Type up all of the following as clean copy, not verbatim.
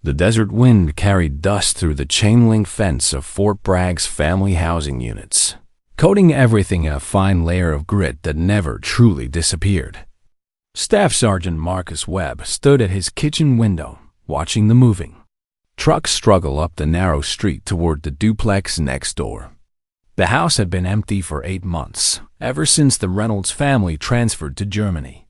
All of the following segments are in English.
The desert wind carried dust through the chain-link fence of Fort Bragg's family housing units, coating everything in a fine layer of grit that never truly disappeared. Staff Sergeant Marcus Webb stood at his kitchen window, watching the moving trucks struggle up the narrow street toward the duplex next door. The house had been empty for 8 months, ever since the Reynolds family transferred to Germany.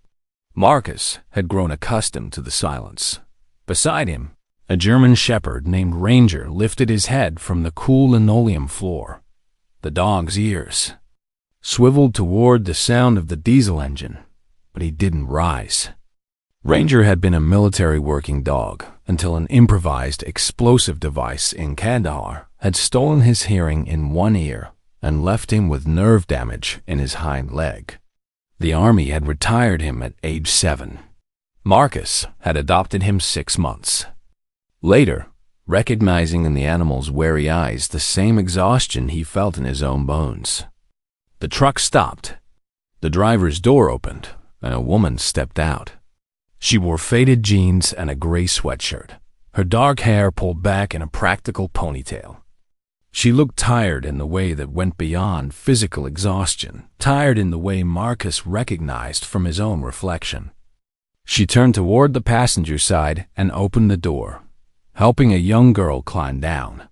Marcus had grown accustomed to the silence. Beside him, a German shepherd named Ranger lifted his head from the cool linoleum floor. The dog's ears swiveled toward the sound of the diesel engine, but he didn't rise. Ranger had been a military working dog until an improvised explosive device in Kandahar had stolen his hearing in one ear and left him with nerve damage in his hind leg. The army had retired him at age 7. Marcus had adopted him 6 months. Later, recognizing in the animal's wary eyes the same exhaustion he felt in his own bones. The truck stopped. The driver's door opened, and a woman stepped out. She wore faded jeans and a gray sweatshirt, her dark hair pulled back in a practical ponytail. She looked tired in the way that went beyond physical exhaustion, tired in the way Marcus recognized from his own reflection. She turned toward the passenger side and opened the door, helping a young girl climb down.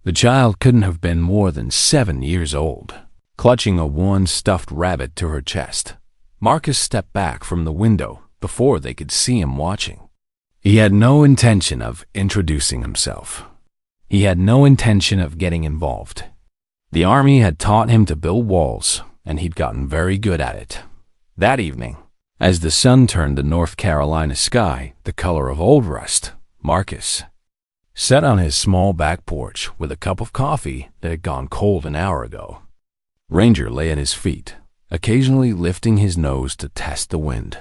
The child couldn't have been more than 7 years old. Clutching a worn stuffed rabbit to her chest, Marcus stepped back from the window before they could see him watching. He had no intention of introducing himself. He had no intention of getting involved. The army had taught him to build walls, and he'd gotten very good at it. That evening, as the sun turned the North Carolina sky the color of old rust, Marcus sat on his small back porch with a cup of coffee that had gone cold an hour ago. Ranger lay at his feet, occasionally lifting his nose to test the wind.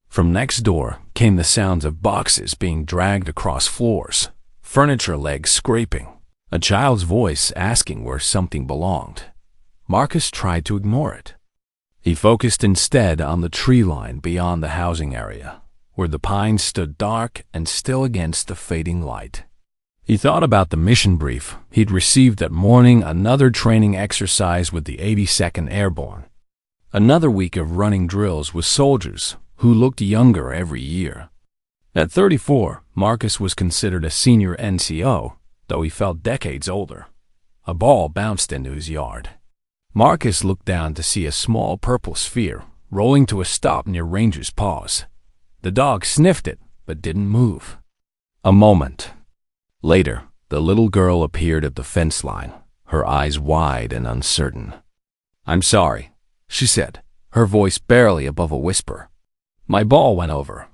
From next door came the sounds of boxes being dragged across floors, furniture legs scraping, a child's voice asking where something belonged. Marcus tried to ignore it. He focused instead on the tree line beyond the housing area, where the pines stood dark and still against the fading light. He thought about the mission brief he'd received that morning, another training exercise with the 82nd Airborne, another week of running drills with soldiers who looked younger every year. At 34, Marcus was considered a senior NCO, though he felt decades older. A ball bounced into his yard. Marcus looked down to see a small purple sphere rolling to a stop near Ranger's paws. The dog sniffed it, but didn't move. A moment later, the little girl appeared at the fence line, her eyes wide and uncertain. "I'm sorry," she said, her voice barely above a whisper. "My ball went over."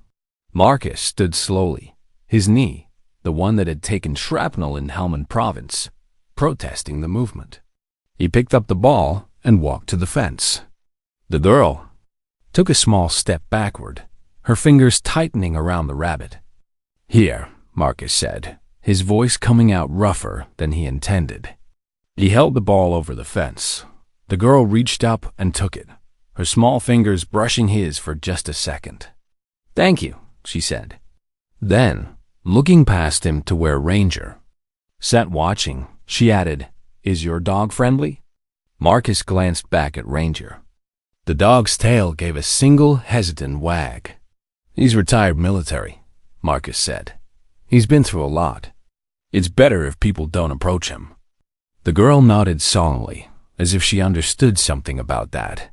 Marcus stood slowly, his knee, the one that had taken shrapnel in Helmand Province, protesting the movement. He picked up the ball and walked to the fence. The girl took a small step backward, her fingers tightening around the rabbit. "Here," Marcus said, his voice coming out rougher than he intended. He held the ball over the fence. The girl reached up and took it, her small fingers brushing his for just a second. "Thank you," she said. Then, looking past him to where Ranger sat watching, she added, "Is your dog friendly?" Marcus glanced back at Ranger. The dog's tail gave a single hesitant wag. "He's retired military," Marcus said. "He's been through a lot. It's better if people don't approach him." The girl nodded solemnly, as if she understood something about that.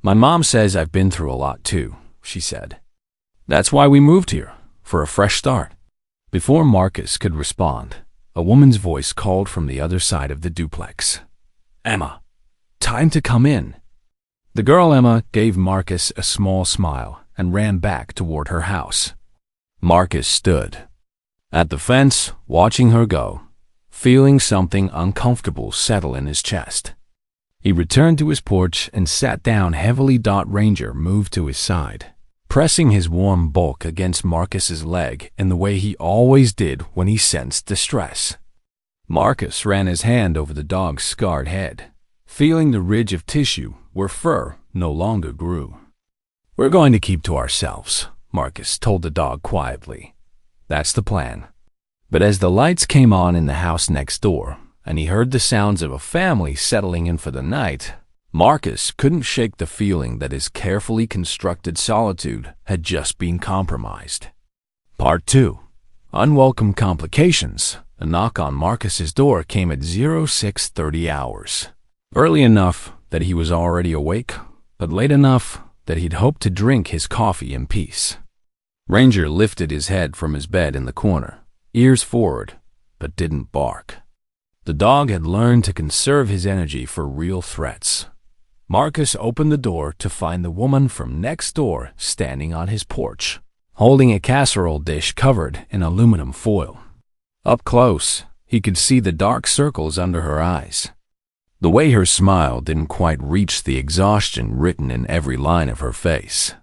"My mom says I've been through a lot too," she said. "That's why we moved here, for a fresh start." Before Marcus could respond, a woman's voice called from the other side of the duplex. "Emma, time to come in." The girl Emma gave Marcus a small smile and ran back toward her house. Marcus stood at the fence, watching her go, feeling something uncomfortable settle in his chest. He returned to his porch and sat down heavily. Ranger moved to his side, pressing his warm bulk against Marcus's leg in the way he always did when he sensed distress. Marcus ran his hand over the dog's scarred head, feeling the ridge of tissue where fur no longer grew. "We're going to keep to ourselves," Marcus told the dog quietly. "That's the plan." But as the lights came on in the house next door, and he heard the sounds of a family settling in for the night, Marcus couldn't shake the feeling that his carefully constructed solitude had just been compromised. Part 2. Unwelcome complications. A knock on Marcus's door came at 0630 hours. Early enough that he was already awake, but late enough that he'd hoped to drink his coffee in peace. Ranger lifted his head from his bed in the corner, ears forward, but didn't bark. The dog had learned to conserve his energy for real threats. Marcus opened the door to find the woman from next door standing on his porch, holding a casserole dish covered in aluminum foil. Up close, he could see the dark circles under her eyes. The way her smile didn't quite reach the exhaustion written in every line of her face.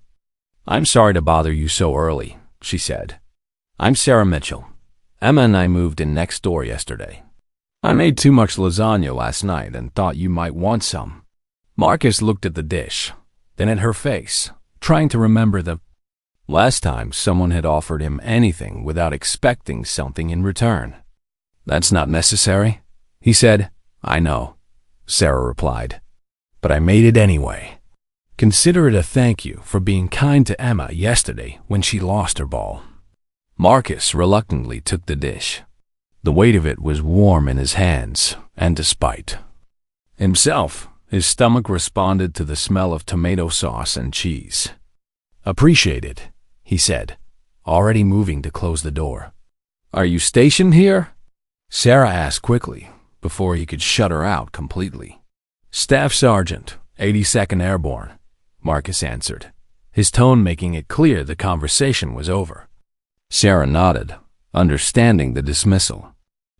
"I'm sorry to bother you so early," she said. "I'm Sarah Mitchell. Emma and I moved in next door yesterday. I made too much lasagna last night and thought you might want some." Marcus looked at the dish, then at her face, trying to remember the last time someone had offered him anything without expecting something in return. "That's not necessary," he said. "I know," Sarah replied, "but I made it anyway. Consider it a thank you for being kind to Emma yesterday when she lost her ball." Marcus reluctantly took the dish. The weight of it was warm in his hands, and despite himself, his stomach responded to the smell of tomato sauce and cheese. "Appreciate it," he said, already moving to close the door. "Are you stationed here?" Sarah asked quickly, before he could shut her out completely. "Staff Sergeant, 82nd Airborne," Marcus answered, his tone making it clear the conversation was over. Sarah nodded, understanding the dismissal.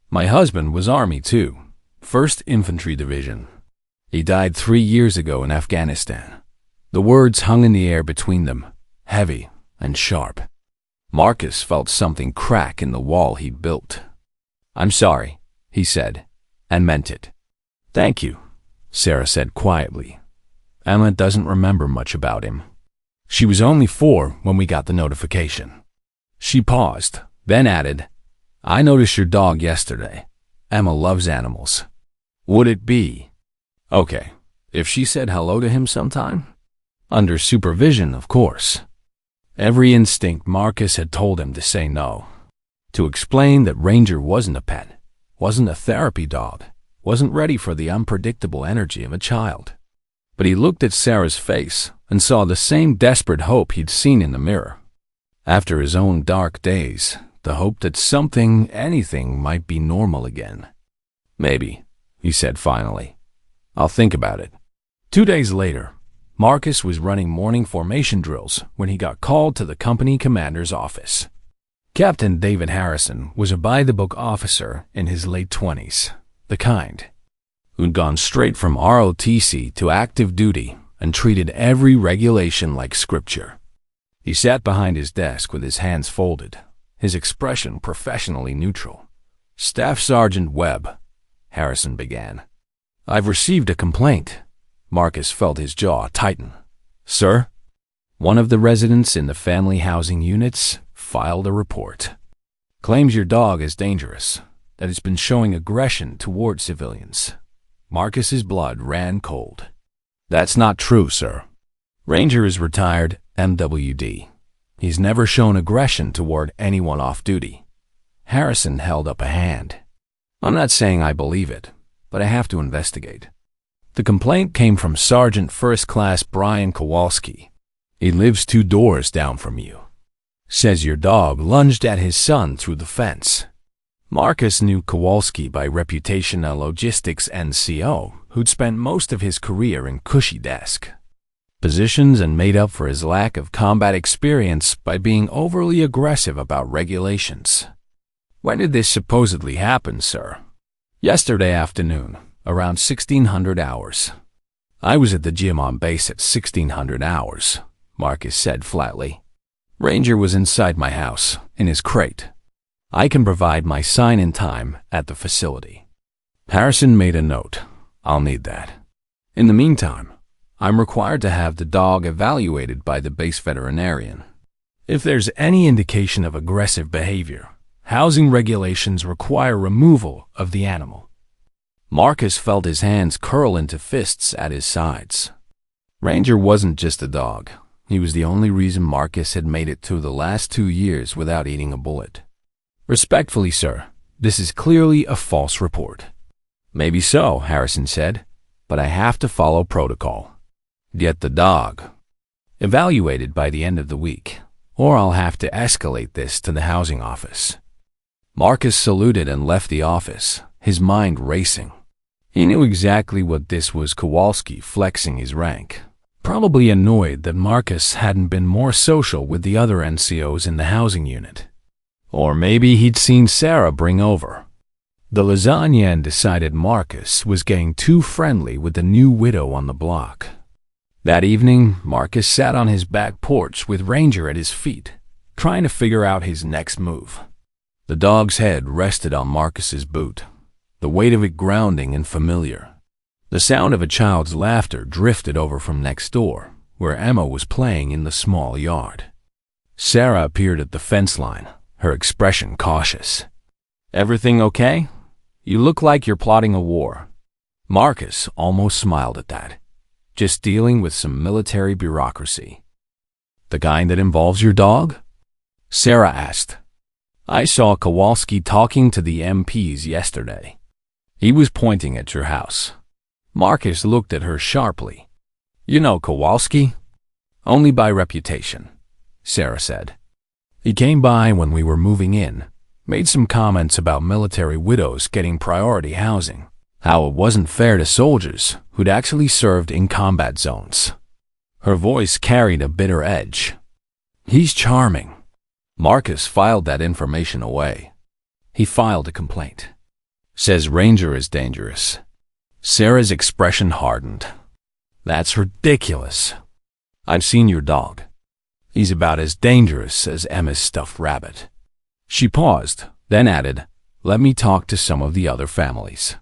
"My husband was Army too, 1st Infantry Division. He died 3 years ago in Afghanistan." The words hung in the air between them, heavy and sharp. Marcus felt something crack in the wall he'd built. "I'm sorry," he said, and meant it. "Thank you," Sarah said quietly. "Emma doesn't remember much about him. She was only 4 when we got the notification." She paused, then added, "I noticed your dog yesterday. Emma loves animals. Would it be okay if she said hello to him sometime? Under supervision, of course." Every instinct Marcus had told him to say no, to explain that Ranger wasn't a pet, wasn't a therapy dog, wasn't ready for the unpredictable energy of a child. But he looked at Sarah's face and saw the same desperate hope he'd seen in the mirror. After his own dark days, the hope that something, anything, might be normal again. "Maybe," he said finally. "I'll think about it." 2 days later, Marcus was running morning formation drills when he got called to the company commander's office. Captain David Harrison was a by-the-book officer in his late 20s, the kind who'd gone straight from ROTC to active duty and treated every regulation like scripture. He sat behind his desk with his hands folded, his expression professionally neutral. "Staff Sergeant Webb," Harrison began. "I've received a complaint." Marcus felt his jaw tighten. "Sir?" One of the residents in the family housing units filed a report. "Claims your dog is dangerous, that it's been showing aggression toward civilians." Marcus's blood ran cold. "That's not true, sir. Ranger is retired MWD. He's never shown aggression toward anyone off duty." Harrison held up a hand. "I'm not saying I believe it, but I have to investigate." The complaint came from Sergeant First Class Brian Kowalski. "He lives 2 doors down from you. Says your dog lunged at his son through the fence." Marcus knew Kowalski by reputation, a logistics NCO who'd spent most of his career in cushy desk positions and made up for his lack of combat experience by being overly aggressive about regulations. "When did this supposedly happen, sir?" "Yesterday afternoon, around 1600 hours. I was at the gym on base at 1600 hours, Marcus said flatly. Ranger was inside my house, in his crate. I can provide my sign-in time at the facility." Harrison made a note. "I'll need that. In the meantime, I'm required to have the dog evaluated by the base veterinarian. If there's any indication of aggressive behavior, Housing regulations require removal of the animal. Marcus felt his hands curl into fists at his sides. Ranger wasn't just a dog. He was the only reason Marcus had made it through the last 2 years without eating a bullet. Respectfully, sir, this is clearly a false report. Maybe so, Harrison said, but I have to follow protocol. Get the dog evaluated by the end of the week, or I'll have to escalate this to the housing office. Marcus saluted and left the office, his mind racing. He knew exactly what this was: Kowalski flexing his rank. Probably annoyed that Marcus hadn't been more social with the other NCOs in the housing unit. Or maybe he'd seen Sarah bring over the lasagna and decided Marcus was getting too friendly with the new widow on the block. That evening, Marcus sat on his back porch with Ranger at his feet, trying to figure out his next move. The dog's head rested on Marcus's boot, the weight of it grounding and familiar. The sound of a child's laughter drifted over from next door, where Emma was playing in the small yard. Sarah appeared at the fence line, her expression cautious. "Everything okay? You look like you're plotting a war." Marcus almost smiled at that. "Just dealing with some military bureaucracy." "The kind that involves your dog?" Sarah asked. "I saw Kowalski talking to the MPs yesterday. He was pointing at your house." Marcus looked at her sharply. "You know Kowalski?" "Only by reputation," Sarah said. "He came by when we were moving in, made some comments about military widows getting priority housing, how it wasn't fair to soldiers who'd actually served in combat zones." Her voice carried a bitter edge. "He's charming." Marcus filed that information away. He filed a complaint. "Says Ranger is dangerous." Sarah's expression hardened. "That's ridiculous. I've seen your dog. He's about as dangerous as Emma's stuffed rabbit." She paused, then added, "Let me talk to some of the other families.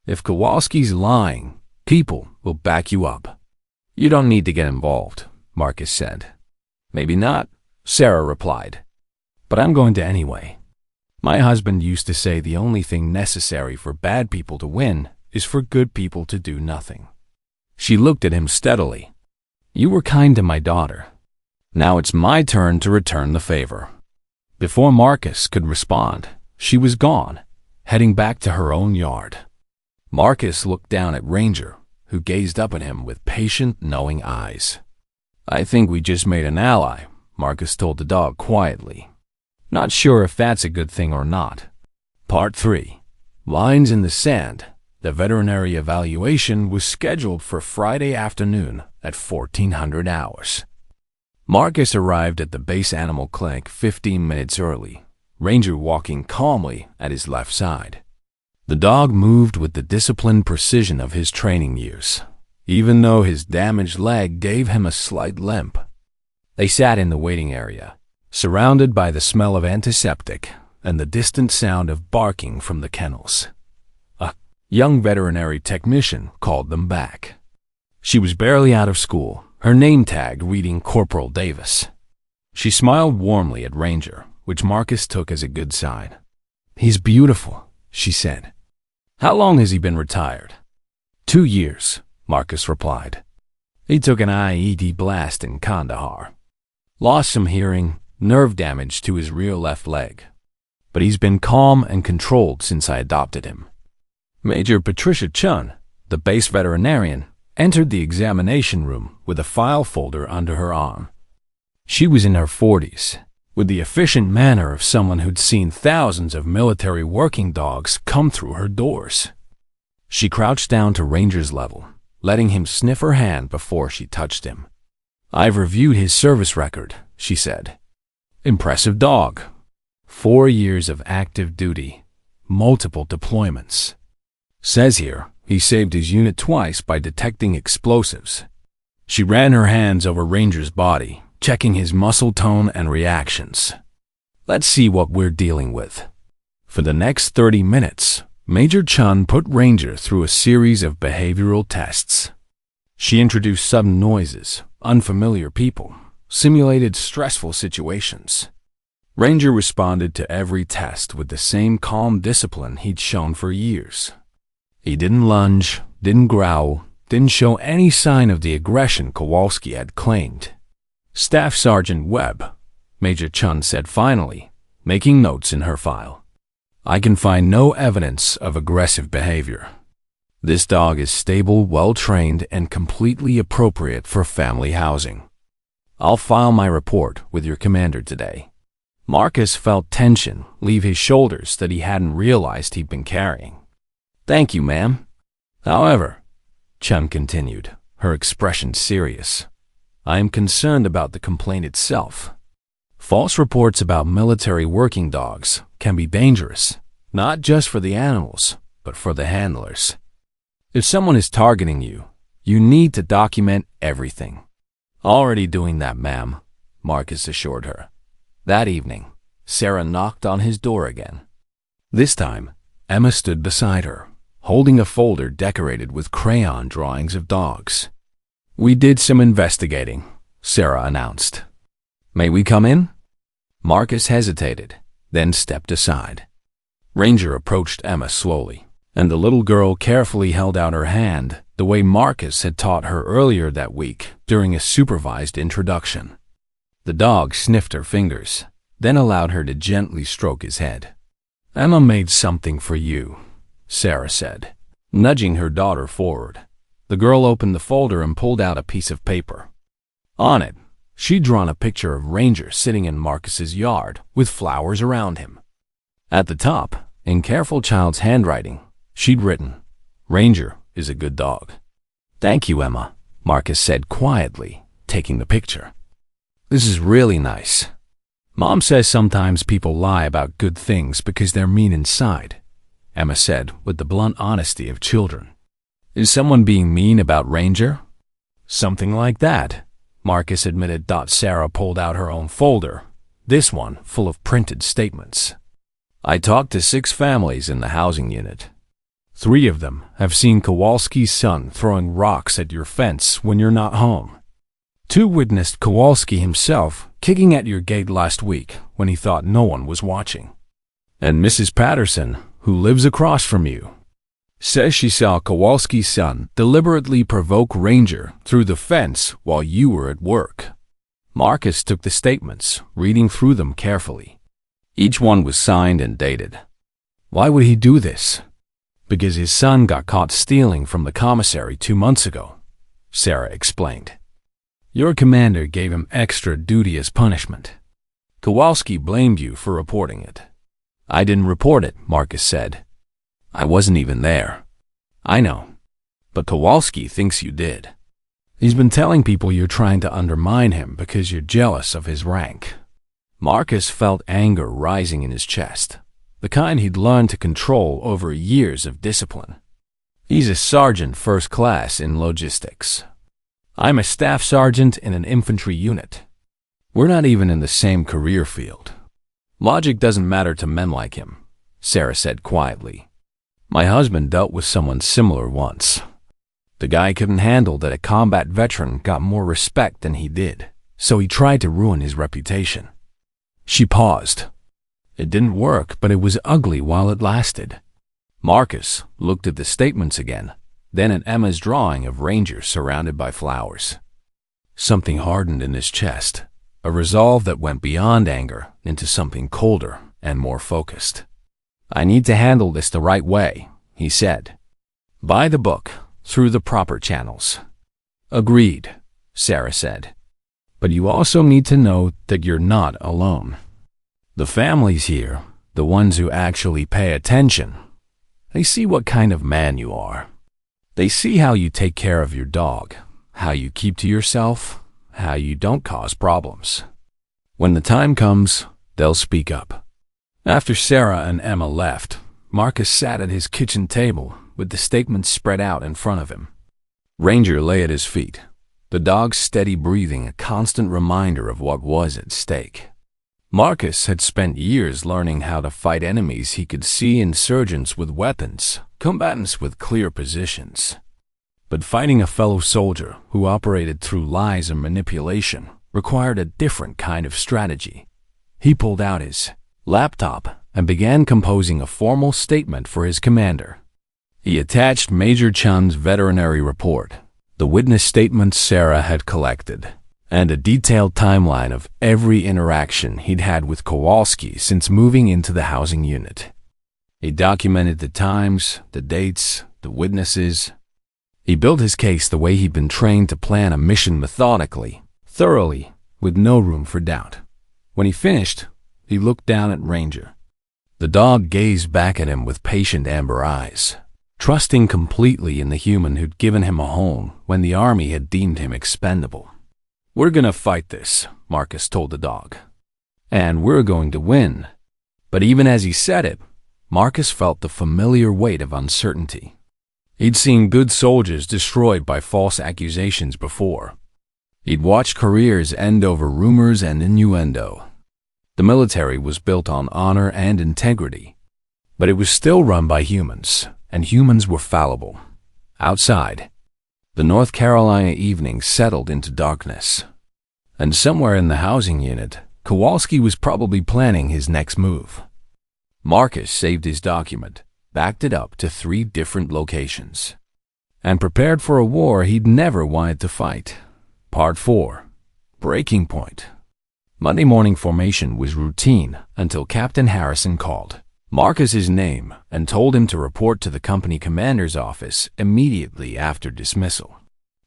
If Kowalski's lying, people will back you up." "You don't need to get involved," Marcus said. "Maybe not," Sarah replied. "But I'm going to anyway. My husband used to say the only thing necessary for bad people to win is for good people to do nothing." She looked at him steadily. "You were kind to my daughter. Now it's my turn to return the favor." Before Marcus could respond, she was gone, heading back to her own yard. Marcus looked down at Ranger, who gazed up at him with patient, knowing eyes. "I think we just made an ally," Marcus told the dog quietly. "Not sure if that's a good thing or not." Part 3. Lines in the Sand. The veterinary evaluation was scheduled for Friday afternoon at 1400 hours. Marcus arrived at the base animal clinic 15 minutes early, Ranger walking calmly at his left side. The dog moved with the disciplined precision of his training years, even though his damaged leg gave him a slight limp. They sat in the waiting area, surrounded by the smell of antiseptic and the distant sound of barking from the kennels. A young veterinary technician called them back. She was barely out of school, her name tag reading Corporal Davis. She smiled warmly at Ranger, which Marcus took as a good sign. "He's beautiful," she said. "How long has he been retired?" 2 years, Marcus replied. "He took an IED blast in Kandahar. Lost some hearing, nerve damage to his rear left leg. But he's been calm and controlled since I adopted him." Major Patricia Chun, the base veterinarian, entered the examination room with a file folder under her arm. She was in her 40s, with the efficient manner of someone who'd seen thousands of military working dogs come through her doors. She crouched down to Ranger's level, letting him sniff her hand before she touched him. "I've reviewed his service record," she said. "Impressive dog. 4 years of active duty, multiple deployments. Says here, he saved his unit twice by detecting explosives." She ran her hands over Ranger's body, checking his muscle tone and reactions. "Let's see what we're dealing with." For the next 30 minutes, Major Chun put Ranger through a series of behavioral tests. She introduced sudden noises, unfamiliar people, simulated stressful situations. Ranger responded to every test with the same calm discipline he'd shown for years. He didn't lunge, didn't growl, didn't show any sign of the aggression Kowalski had claimed. Staff Sergeant Webb, Major Chun said finally, making notes in her file. I can find no evidence of aggressive behavior. This dog is stable, well-trained, and completely appropriate for family housing. I'll file my report with your commander today. Marcus felt tension leave his shoulders that he hadn't realized he'd been carrying. Thank you, ma'am. However, Chun continued, her expression serious, I am concerned about the complaint itself. False reports about military working dogs can be dangerous, not just for the animals, but for the handlers. If someone is targeting you, you need to document everything. Already doing that, ma'am, Marcus assured her. That evening, Sarah knocked on his door again. This time, Emma stood beside her, holding a folder decorated with crayon drawings of dogs. We did some investigating, Sarah announced. May we come in? Marcus hesitated, then stepped aside. Ranger approached Emma slowly, and the little girl carefully held out her hand the way Marcus had taught her earlier that week during a supervised introduction. The dog sniffed her fingers, then allowed her to gently stroke his head. Emma made something for you, Sarah said, nudging her daughter forward. The girl opened the folder and pulled out a piece of paper. On it, she'd drawn a picture of Ranger sitting in Marcus's yard with flowers around him. At the top, in careful child's handwriting, she'd written, Ranger is a good dog. Thank you, Emma, Marcus said quietly, taking the picture. This is really nice. Mom says sometimes people lie about good things because they're mean inside, Emma said with the blunt honesty of children. Is someone being mean about Ranger? Something like that, Marcus admitted. Sarah pulled out her own folder, this one full of printed statements. I talked to 6 families in the housing unit. 3 of them have seen Kowalski's son throwing rocks at your fence when you're not home. 2 witnessed Kowalski himself kicking at your gate last week when he thought no one was watching. And Mrs. Patterson, who lives across from you, says she saw Kowalski's son deliberately provoke Ranger through the fence while you were at work. Marcus took the statements, reading through them carefully. Each one was signed and dated. Why would he do this? Because his son got caught stealing from the commissary 2 months ago, Sarah explained. Your commander gave him extra duty as punishment. Kowalski blamed you for reporting it. I didn't report it, Marcus said. I wasn't even there. I know. But Kowalski thinks you did. He's been telling people you're trying to undermine him because you're jealous of his rank. Marcus felt anger rising in his chest, the kind he'd learned to control over years of discipline. He's a sergeant first class in logistics. I'm a staff sergeant in an infantry unit. We're not even in the same career field. Logic doesn't matter to men like him, Sarah said quietly. My husband dealt with someone similar once. The guy couldn't handle that a combat veteran got more respect than he did, so he tried to ruin his reputation. She paused. It didn't work, but it was ugly while it lasted. Marcus looked at the statements again, then at Emma's drawing of Ranger surrounded by flowers. Something hardened in his chest, a resolve that went beyond anger into something colder and more focused. I need to handle this the right way, he said. Buy the book through the proper channels. Agreed, Sarah said. But you also need to know that you're not alone. The families here, the ones who actually pay attention, they see what kind of man you are. They see how you take care of your dog, how you keep to yourself, how you don't cause problems. When the time comes, they'll speak up. After Sarah and Emma left, Marcus sat at his kitchen table with the statements spread out in front of him. Ranger lay at his feet, the dog's steady breathing a constant reminder of what was at stake. Marcus had spent years learning how to fight enemies he could see: insurgents with weapons, combatants with clear positions. But fighting a fellow soldier who operated through lies and manipulation required a different kind of strategy. He pulled out his laptop and began composing a formal statement for his commander. He attached Major Chun's veterinary report, the witness statements Sarah had collected, and a detailed timeline of every interaction he'd had with Kowalski since moving into the housing unit. He documented the times, the dates, the witnesses. He built his case the way he'd been trained to plan a mission methodically, thoroughly, with no room for doubt. When he finished, he looked down at Ranger. The dog gazed back at him with patient amber eyes, trusting completely in the human who'd given him a home when the army had deemed him expendable. "We're gonna fight this," Marcus told the dog. "And we're going to win." But even as he said it, Marcus felt the familiar weight of uncertainty. He'd seen good soldiers destroyed by false accusations before. He'd watched careers end over rumors and innuendo. The military was built on honor and integrity, but it was still run by humans, and humans were fallible. Outside, the North Carolina evening settled into darkness, and somewhere in the housing unit, Kowalski was probably planning his next move. Marcus saved his document, backed it up to 3 different locations, and prepared for a war he'd never wanted to fight. Part 4. Breaking Point. Monday morning formation was routine until Captain Harrison called Marcus's name and told him to report to the company commander's office immediately after dismissal.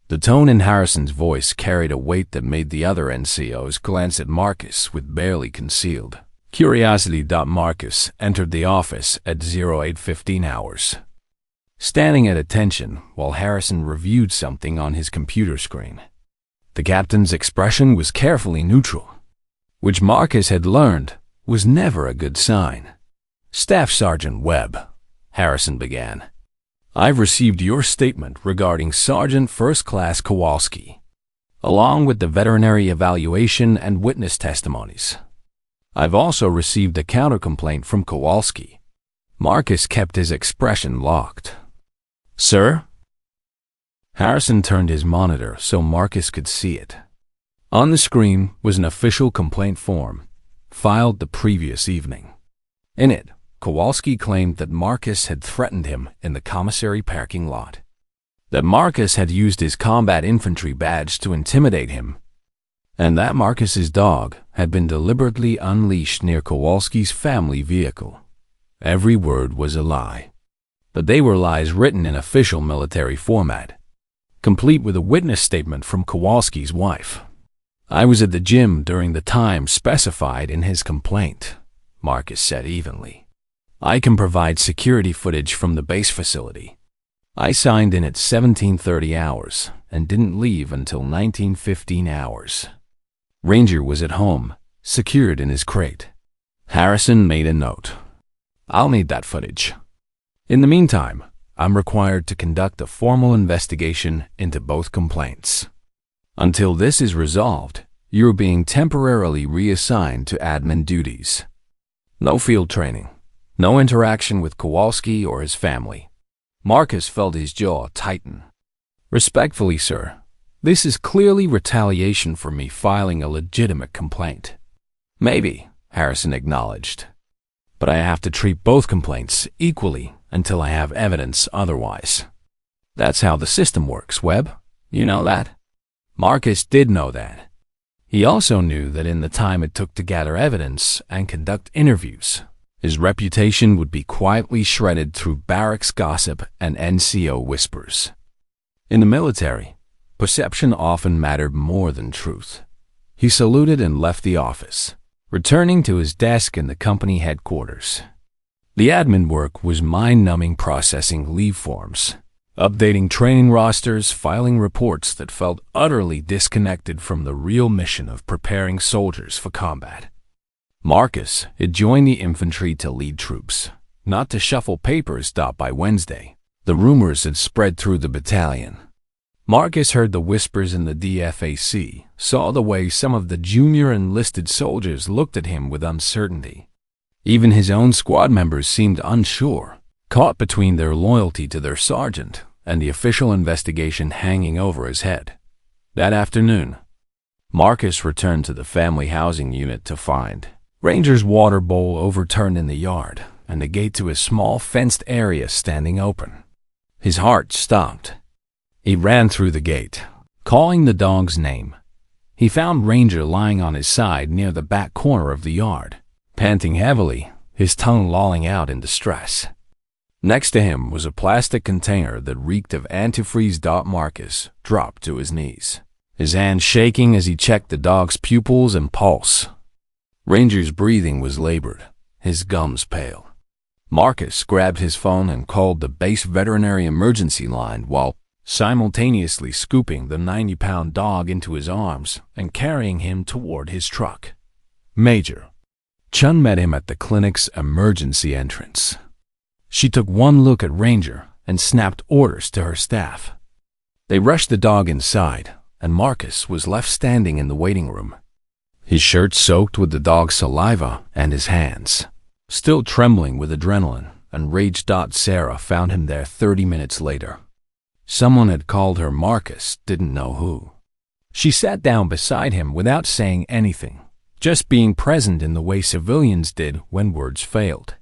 The tone in Harrison's voice carried a weight that made the other NCOs glance at Marcus with barely concealed curiosity. Marcus entered the office at 08:15 hours, standing at attention while Harrison reviewed something on his computer screen. The captain's expression was carefully neutral, which Marcus had learned was never a good sign. "Staff Sergeant Webb," Harrison began, "I've received your statement regarding Sergeant First Class Kowalski, along with the veterinary evaluation and witness testimonies. I've also received a counter-complaint from Kowalski." Marcus kept his expression locked. "Sir?" Harrison turned his monitor so Marcus could see it. On the screen was an official complaint form, filed the previous evening. In it, Kowalski claimed that Marcus had threatened him in the commissary parking lot, that Marcus had used his combat infantry badge to intimidate him, and that Marcus's dog had been deliberately unleashed near Kowalski's family vehicle. Every word was a lie, but they were lies written in official military format, complete with a witness statement from Kowalski's wife. "I was at the gym during the time specified in his complaint," Marcus said evenly. "I can provide security footage from the base facility. I signed in at 17:30 hours and didn't leave until 19:15 hours. Ranger was at home, secured in his crate." Harrison made a note. "I'll need that footage. In the meantime, I'm required to conduct a formal investigation into both complaints. Until this is resolved, you're being temporarily reassigned to admin duties. No field training. No interaction with Kowalski or his family." Marcus felt his jaw tighten. "Respectfully, sir, this is clearly retaliation for me filing a legitimate complaint." "Maybe," Harrison acknowledged, "but I have to treat both complaints equally until I have evidence otherwise. That's how the system works, Webb. You know that?" Marcus did know that. He also knew that in the time it took to gather evidence and conduct interviews, his reputation would be quietly shredded through barracks gossip and NCO whispers. In the military, perception often mattered more than truth. He saluted and left the office, returning to his desk in the company headquarters. The admin work was mind-numbing, processing leave forms, updating training rosters, filing reports that felt utterly disconnected from the real mission of preparing soldiers for combat. Marcus had joined the infantry to lead troops, not to shuffle papers. By Wednesday, the rumors had spread through the battalion. Marcus heard the whispers in the DFAC, saw the way some of the junior enlisted soldiers looked at him with uncertainty. Even his own squad members seemed unsure, caught between their loyalty to their sergeant and the official investigation hanging over his head. That afternoon, Marcus returned to the family housing unit to find Ranger's water bowl overturned in the yard, and the gate to a small fenced area standing open. His heart stopped. He ran through the gate, calling the dog's name. He found Ranger lying on his side near the back corner of the yard, panting heavily, his tongue lolling out in distress. Next to him was a plastic container that reeked of antifreeze. Marcus dropped to his knees, his hand shaking as he checked the dog's pupils and pulse. Ranger's breathing was labored, his gums pale. Marcus grabbed his phone and called the base veterinary emergency line while simultaneously scooping the 90-pound dog into his arms and carrying him toward his truck. Major Chun met him at the clinic's emergency entrance. She took one look at Ranger and snapped orders to her staff. They rushed the dog inside, and Marcus was left standing in the waiting room, his shirt soaked with the dog's saliva and his hands still trembling with adrenaline and rage. Sarah found him there 30 minutes later. Someone had called her. Marcus didn't know who. She sat down beside him without saying anything, just being present in the way civilians did when words failed.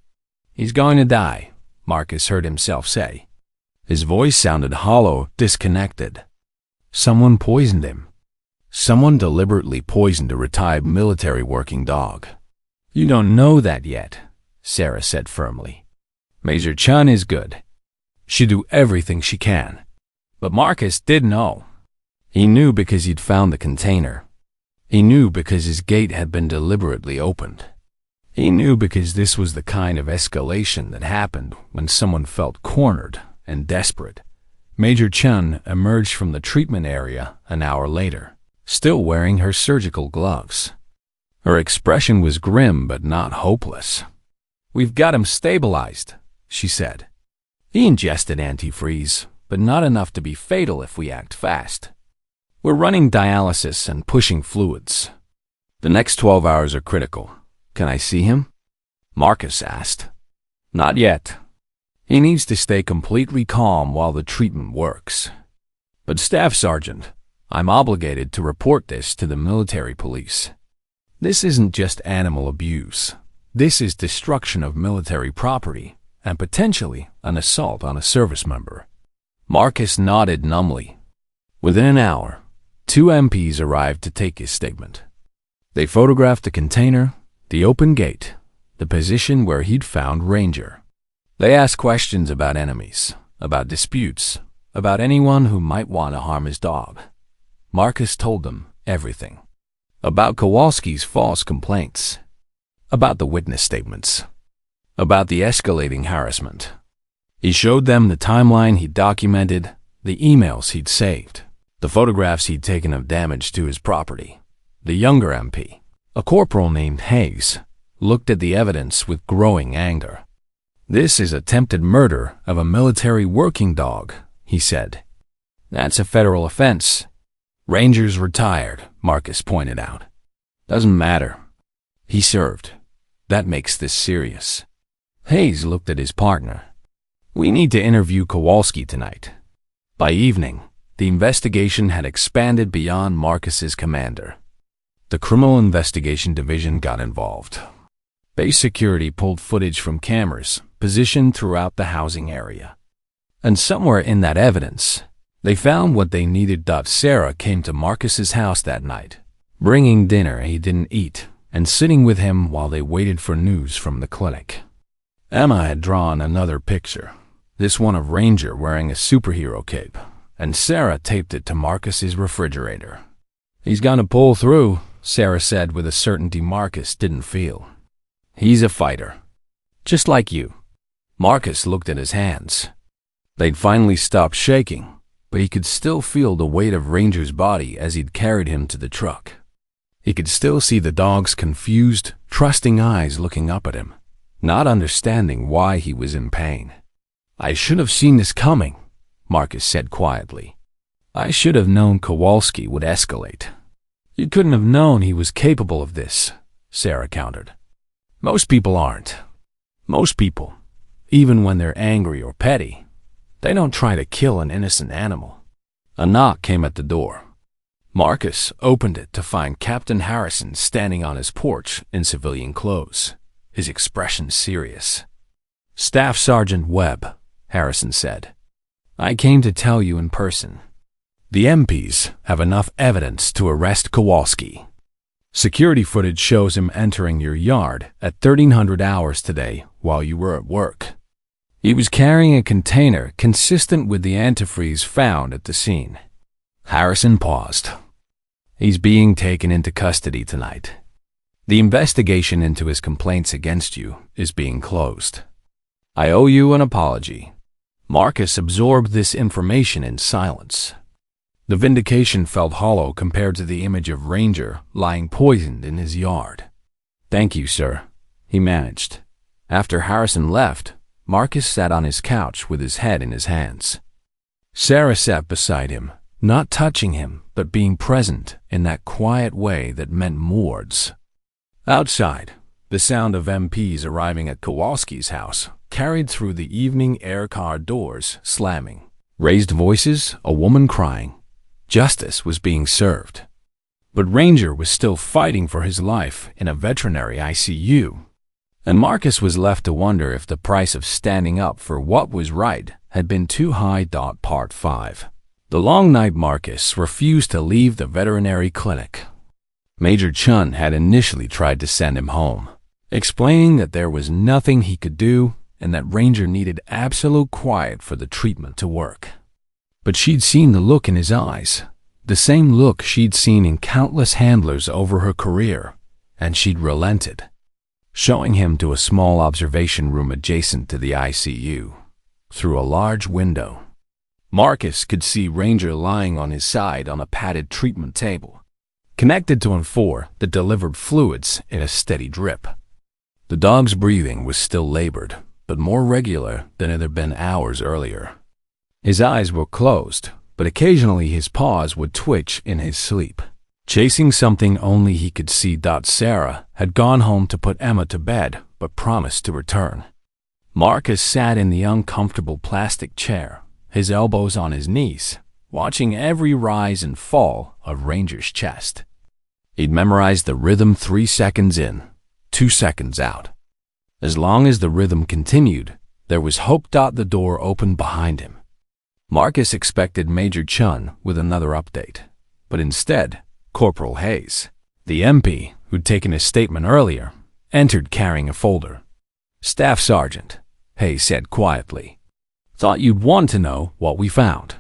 "He's going to die," Marcus heard himself say. His voice sounded hollow, disconnected. Someone poisoned him. Someone deliberately poisoned a retired military working dog. "You don't know that yet," Sarah said firmly. "Major Chun is good. She'll do everything she can." But Marcus did know. He knew because he'd found the container. He knew because his gate had been deliberately opened. He knew because this was the kind of escalation that happened when someone felt cornered and desperate. Major Chun emerged from the treatment area an hour later, still wearing her surgical gloves. Her expression was grim but not hopeless. "We've got him stabilized," she said. "He ingested antifreeze, but not enough to be fatal if we act fast. We're running dialysis and pushing fluids. The next 12 hours are critical. Can I see him?" Marcus asked. "Not yet. He needs to stay completely calm while the treatment works. But Staff Sergeant, I'm obligated to report this to the military police. This isn't just animal abuse. This is destruction of military property and potentially an assault on a service member." Marcus nodded numbly. Within an hour, 2 MPs arrived to take his statement. They photographed the container, the open gate, the position where he'd found Ranger. They asked questions about enemies, about disputes, about anyone who might want to harm his dog. Marcus told them everything. About Kowalski's false complaints, about the witness statements, about the escalating harassment. He showed them the timeline he'd documented, the emails he'd saved, the photographs he'd taken of damage to his property. The younger MP, a corporal named Hayes, looked at the evidence with growing anger. "This is attempted murder of a military working dog," he said. "That's a federal offense." "Ranger's retired," Marcus pointed out. "Doesn't matter. He served. That makes this serious." Hayes looked at his partner. "We need to interview Kowalski tonight." By evening, the investigation had expanded beyond Marcus's commander. The Criminal Investigation Division got involved. Base security pulled footage from cameras positioned throughout the housing area. And somewhere in that evidence, they found what they needed. Sarah came to Marcus's house that night, bringing dinner he didn't eat and sitting with him while they waited for news from the clinic. Emma had drawn another picture, this one of Ranger wearing a superhero cape, and Sarah taped it to Marcus's refrigerator. "He's gonna pull through," Sarah said with a certainty Marcus didn't feel. "He's a fighter. Just like you." Marcus looked at his hands. They'd finally stopped shaking, but he could still feel the weight of Ranger's body as he'd carried him to the truck. He could still see the dog's confused, trusting eyes looking up at him, not understanding why he was in pain. "I should have seen this coming," Marcus said quietly. "I should have known Kowalski would escalate." "You couldn't have known he was capable of this," Sarah countered. "Most people aren't. Most people, even when they're angry or petty, they don't try to kill an innocent animal." A knock came at the door. Marcus opened it to find Captain Harrison standing on his porch in civilian clothes, his expression serious. "Staff Sergeant Webb," Harrison said. "I came to tell you in person. The MPs have enough evidence to arrest Kowalski. Security footage shows him entering your yard at 1300 hours today while you were at work. He was carrying a container consistent with the antifreeze found at the scene." Harrison paused. "He's being taken into custody tonight. The investigation into his complaints against you is being closed. I owe you an apology." Marcus absorbed this information in silence. The vindication felt hollow compared to the image of Ranger lying poisoned in his yard. "Thank you, sir," he managed. After Harrison left, Marcus sat on his couch with his head in his hands. Sarah sat beside him, not touching him, but being present in that quiet way that meant more words. Outside, the sound of MPs arriving at Kowalski's house carried through the evening air car doors slamming. Raised voices, a woman crying. Justice was being served. But Ranger was still fighting for his life in a veterinary ICU. And Marcus was left to wonder if the price of standing up for what was right had been too high. Part 5. The long night. Marcus refused to leave the veterinary clinic. Major Chun had initially tried to send him home, explaining that there was nothing he could do and that Ranger needed absolute quiet for the treatment to work. But she'd seen the look in his eyes, the same look she'd seen in countless handlers over her career, and she'd relented, showing him to a small observation room adjacent to the ICU, through a large window. Marcus could see Ranger lying on his side on a padded treatment table, connected to an IV that delivered fluids in a steady drip. The dog's breathing was still labored, but more regular than it had been hours earlier. His eyes were closed, but occasionally his paws would twitch in his sleep, chasing something only he could see. Sarah had gone home to put Emma to bed, but promised to return. Marcus sat in the uncomfortable plastic chair, his elbows on his knees, watching every rise and fall of Ranger's chest. He'd memorized the rhythm: 3 seconds in, 2 seconds out. As long as the rhythm continued, there was hope. The door opened behind him. Marcus expected Major Chun with another update, but instead, Corporal Hayes, the MP who'd taken his statement earlier, entered carrying a folder. "Staff Sergeant," Hayes said quietly. "Thought you'd want to know what we found."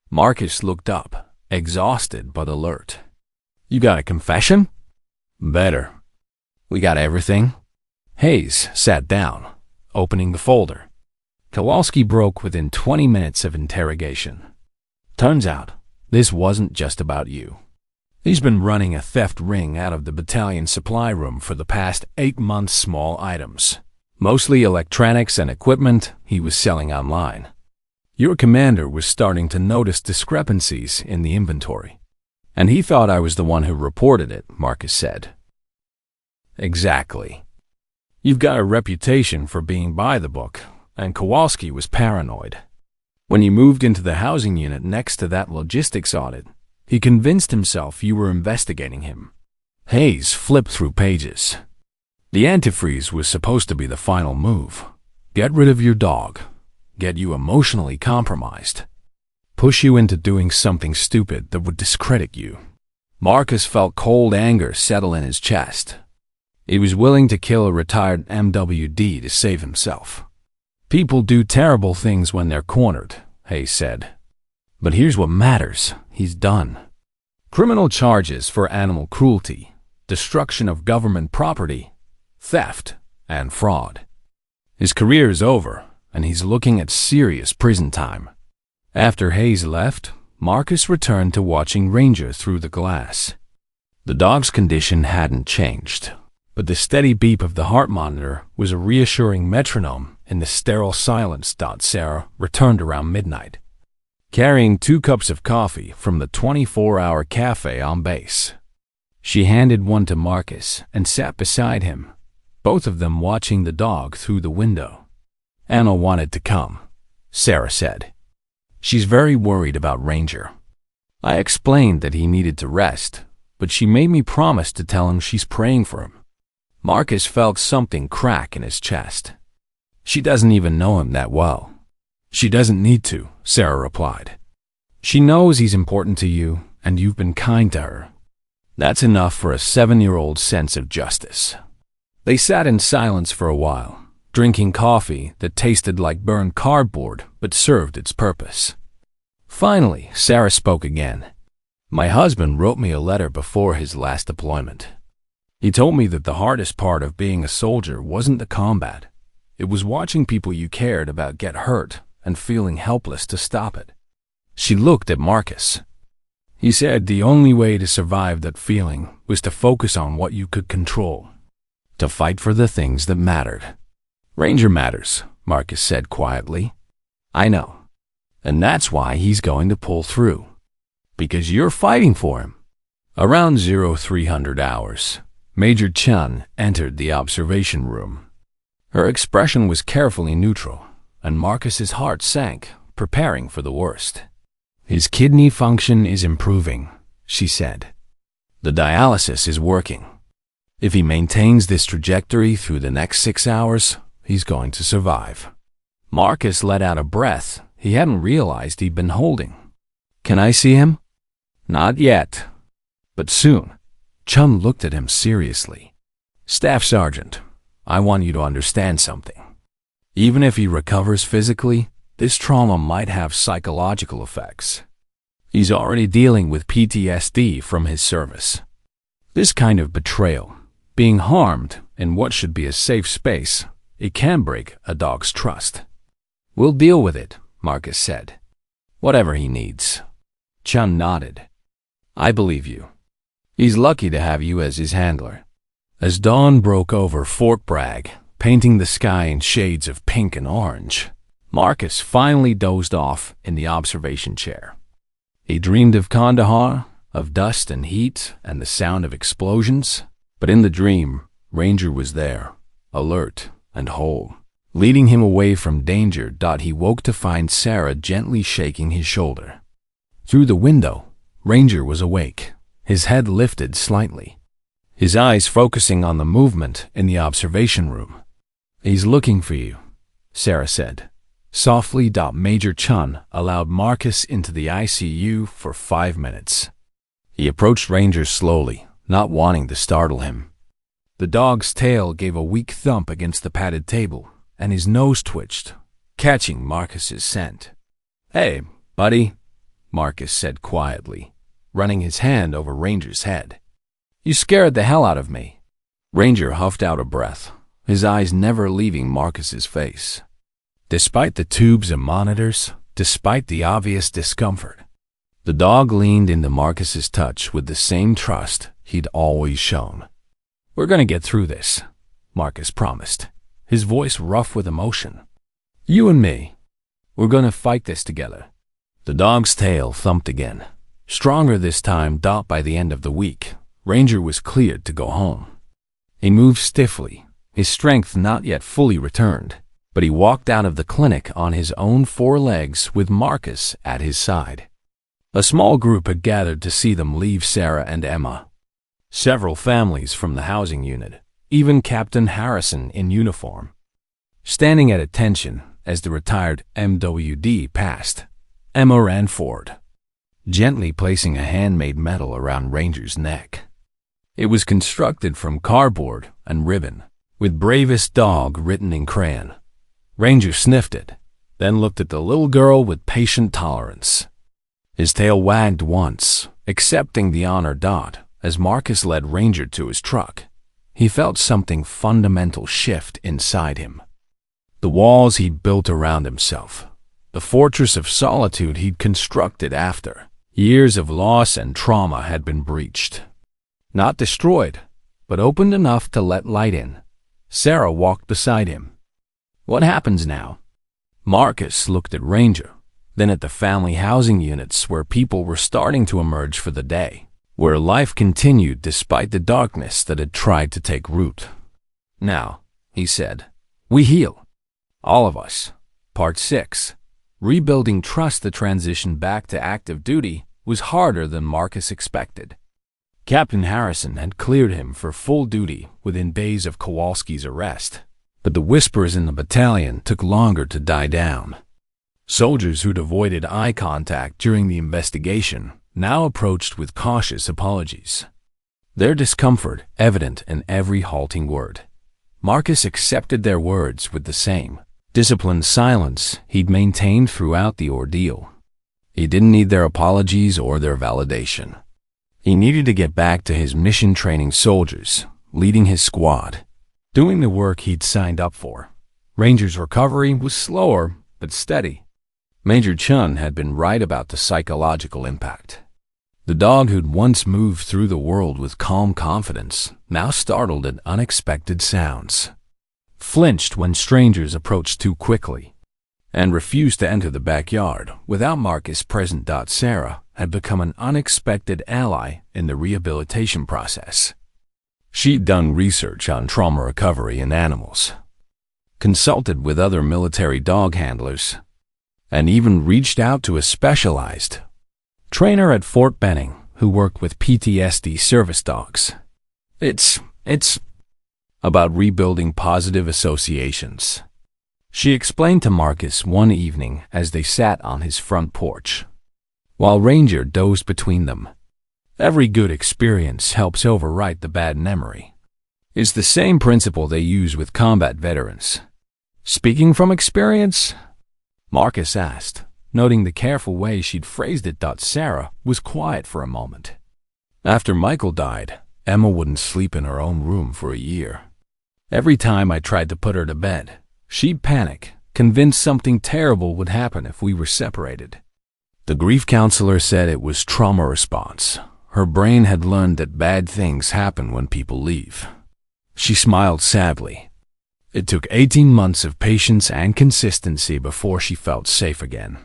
Marcus looked up, exhausted but alert. "You got a confession?" "Better. We got everything." Hayes sat down, opening the folder. Kowalski broke within 20 minutes of interrogation. "Turns out, this wasn't just about you. He's been running a theft ring out of the battalion supply room for the past 8 months. Small items, mostly electronics and equipment he was selling online. Your commander was starting to notice discrepancies in the inventory, and he thought I was the one who reported it," Marcus said. "Exactly. You've got a reputation for being by the book, and Kowalski was paranoid. When you moved into the housing unit next to that logistics audit, he convinced himself you were investigating him." Hayes flipped through pages. "The antifreeze was supposed to be the final move. Get rid of your dog, get you emotionally compromised, push you into doing something stupid that would discredit you." Marcus felt cold anger settle in his chest. He was willing to kill a retired MWD to save himself. "People do terrible things when they're cornered," Hayes said. "But here's what matters. He's done. Criminal charges for animal cruelty, destruction of government property, theft, and fraud. His career is over, and he's looking at serious prison time." After Hayes left, Marcus returned to watching Ranger through the glass. The dog's condition hadn't changed, but the steady beep of the heart monitor was a reassuring metronome in the sterile silence. Sarah returned around midnight, carrying 2 cups of coffee from the 24-hour cafe on base. She handed one to Marcus and sat beside him, both of them watching the dog through the window. "Anna wanted to come," Sarah said. "She's very worried about Ranger." I explained that he needed to rest, but she made me promise to tell him she's praying for him. Marcus felt something crack in his chest. She doesn't even know him that well. She doesn't need to, Sarah replied. She knows he's important to you, and you've been kind to her. That's enough for a 7-year-old sense of justice. They sat in silence for a while, drinking coffee that tasted like burned cardboard but served its purpose. Finally, Sarah spoke again. My husband wrote me a letter before his last deployment. He told me that the hardest part of being a soldier wasn't the combat. It was watching people you cared about get hurt and feeling helpless to stop it. She looked at Marcus. He said the only way to survive that feeling was to focus on what you could control, to fight for the things that mattered. Ranger matters, Marcus said quietly. I know. And that's why he's going to pull through. Because you're fighting for him. Around 0300 hours, Major Chun entered the observation room. Her expression was carefully neutral, and Marcus's heart sank, preparing for the worst. His kidney function is improving, she said. The dialysis is working. If he maintains this trajectory through the next 6 hours, he's going to survive. Marcus let out a breath he hadn't realized he'd been holding. Can I see him? Not yet. But soon. Chun looked at him seriously. Staff Sergeant, I want you to understand something. Even if he recovers physically, this trauma might have psychological effects. He's already dealing with PTSD from his service. This kind of betrayal, being harmed in what should be a safe space, it can break a dog's trust. We'll deal with it, Marcus said. Whatever he needs. Chun nodded. I believe you. He's lucky to have you as his handler. As dawn broke over Fort Bragg, painting the sky in shades of pink and orange, Marcus finally dozed off in the observation chair. He dreamed of Kandahar, of dust and heat and the sound of explosions, but in the dream, Ranger was there, alert and whole, leading him away from danger. He woke to find Sarah gently shaking his shoulder. Through the window, Ranger was awake, his head lifted slightly, his eyes focusing on the movement in the observation room. He's looking for you, Sarah said. Softly. Major Chun allowed Marcus into the ICU for 5 minutes. He approached Ranger slowly, not wanting to startle him. The dog's tail gave a weak thump against the padded table, and his nose twitched, catching Marcus's scent. Hey, buddy, Marcus said quietly, running his hand over Ranger's head. You scared the hell out of me. Ranger huffed out a breath, his eyes never leaving Marcus's face. Despite the tubes and monitors, despite the obvious discomfort, the dog leaned into Marcus's touch with the same trust he'd always shown. We're going to get through this, Marcus promised, his voice rough with emotion. You and me, we're going to fight this together. The dog's tail thumped again, stronger this time. By the end of the week, Ranger was cleared to go home. He moved stiffly, his strength not yet fully returned, but he walked out of the clinic on his own 4 legs with Marcus at his side. A small group had gathered to see them leave Sarah and Emma. Several families from the housing unit, even Captain Harrison in uniform. Standing at attention as the retired MWD passed, Emma ran forward, gently placing a handmade medal around Ranger's neck. It was constructed from cardboard and ribbon, with "Bravest Dog" written in crayon. Ranger sniffed it, then looked at the little girl with patient tolerance. His tail wagged once, accepting the honor. As Marcus led Ranger to his truck, he felt something fundamental shift inside him. The walls he'd built around himself, the fortress of solitude he'd constructed after years of loss and trauma, had been breached. Not destroyed, but opened enough to let light in. Sarah walked beside him. What happens now? Marcus looked at Ranger, then at the family housing units where people were starting to emerge for the day, where life continued despite the darkness that had tried to take root. Now, he said, we heal. All of us. Part 6. Rebuilding trust. The transition back to active duty was harder than Marcus expected. Captain Harrison had cleared him for full duty within days of Kowalski's arrest, but the whispers in the battalion took longer to die down. Soldiers who'd avoided eye contact during the investigation now approached with cautious apologies, their discomfort evident in every halting word. Marcus accepted their words with the same disciplined silence he'd maintained throughout the ordeal. He didn't need their apologies or their validation. He needed to get back to his mission, training soldiers, leading his squad, doing the work he'd signed up for. Ranger's recovery was slower but steady. Major Chun had been right about the psychological impact. The dog who'd once moved through the world with calm confidence now startled at unexpected sounds, flinched when strangers approached too quickly, and refused to enter the backyard without Marcus present. Sarah had become an unexpected ally in the rehabilitation process. She'd done research on trauma recovery in animals, consulted with other military dog handlers, and even reached out to a specialized trainer at Fort Benning who worked with PTSD service dogs. It's about rebuilding positive associations, she explained to Marcus one evening as they sat on his front porch, while Ranger dozed between them. Every good experience helps overwrite the bad memory. It's the same principle they use with combat veterans. Speaking from experience? Marcus asked, noting the careful way she'd phrased it. Sarah was quiet for a moment. After Michael died, Emma wouldn't sleep in her own room for a year. Every time I tried to put her to bed, she'd panic, convinced something terrible would happen if we were separated. The grief counselor said it was trauma response. Her brain had learned that bad things happen when people leave. She smiled sadly. It took 18 months of patience and consistency before she felt safe again.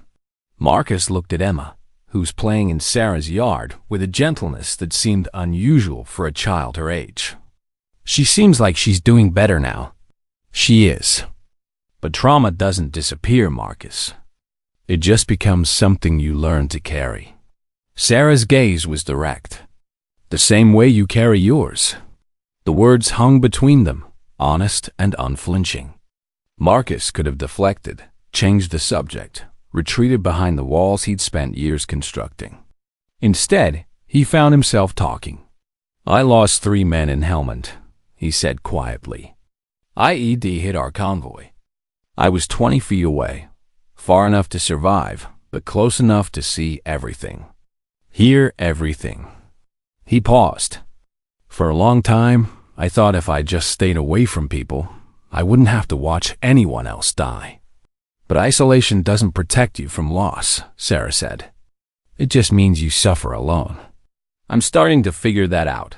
Marcus looked at Emma, who was playing in Sarah's yard with a gentleness that seemed unusual for a child her age. She seems like she's doing better now. She is. But trauma doesn't disappear, Marcus. It just becomes something you learn to carry. Sarah's gaze was direct, the same way you carry yours. The words hung between them, honest and unflinching. Marcus could have deflected, changed the subject, retreated behind the walls he'd spent years constructing. Instead, he found himself talking. I lost 3 men in Helmand, he said quietly. IED hit our convoy. I was 20 feet away, far enough to survive, but close enough to see everything. Hear everything. He paused. For a long time, I thought if I just stayed away from people, I wouldn't have to watch anyone else die. But isolation doesn't protect you from loss, Sarah said. It just means you suffer alone. I'm starting to figure that out.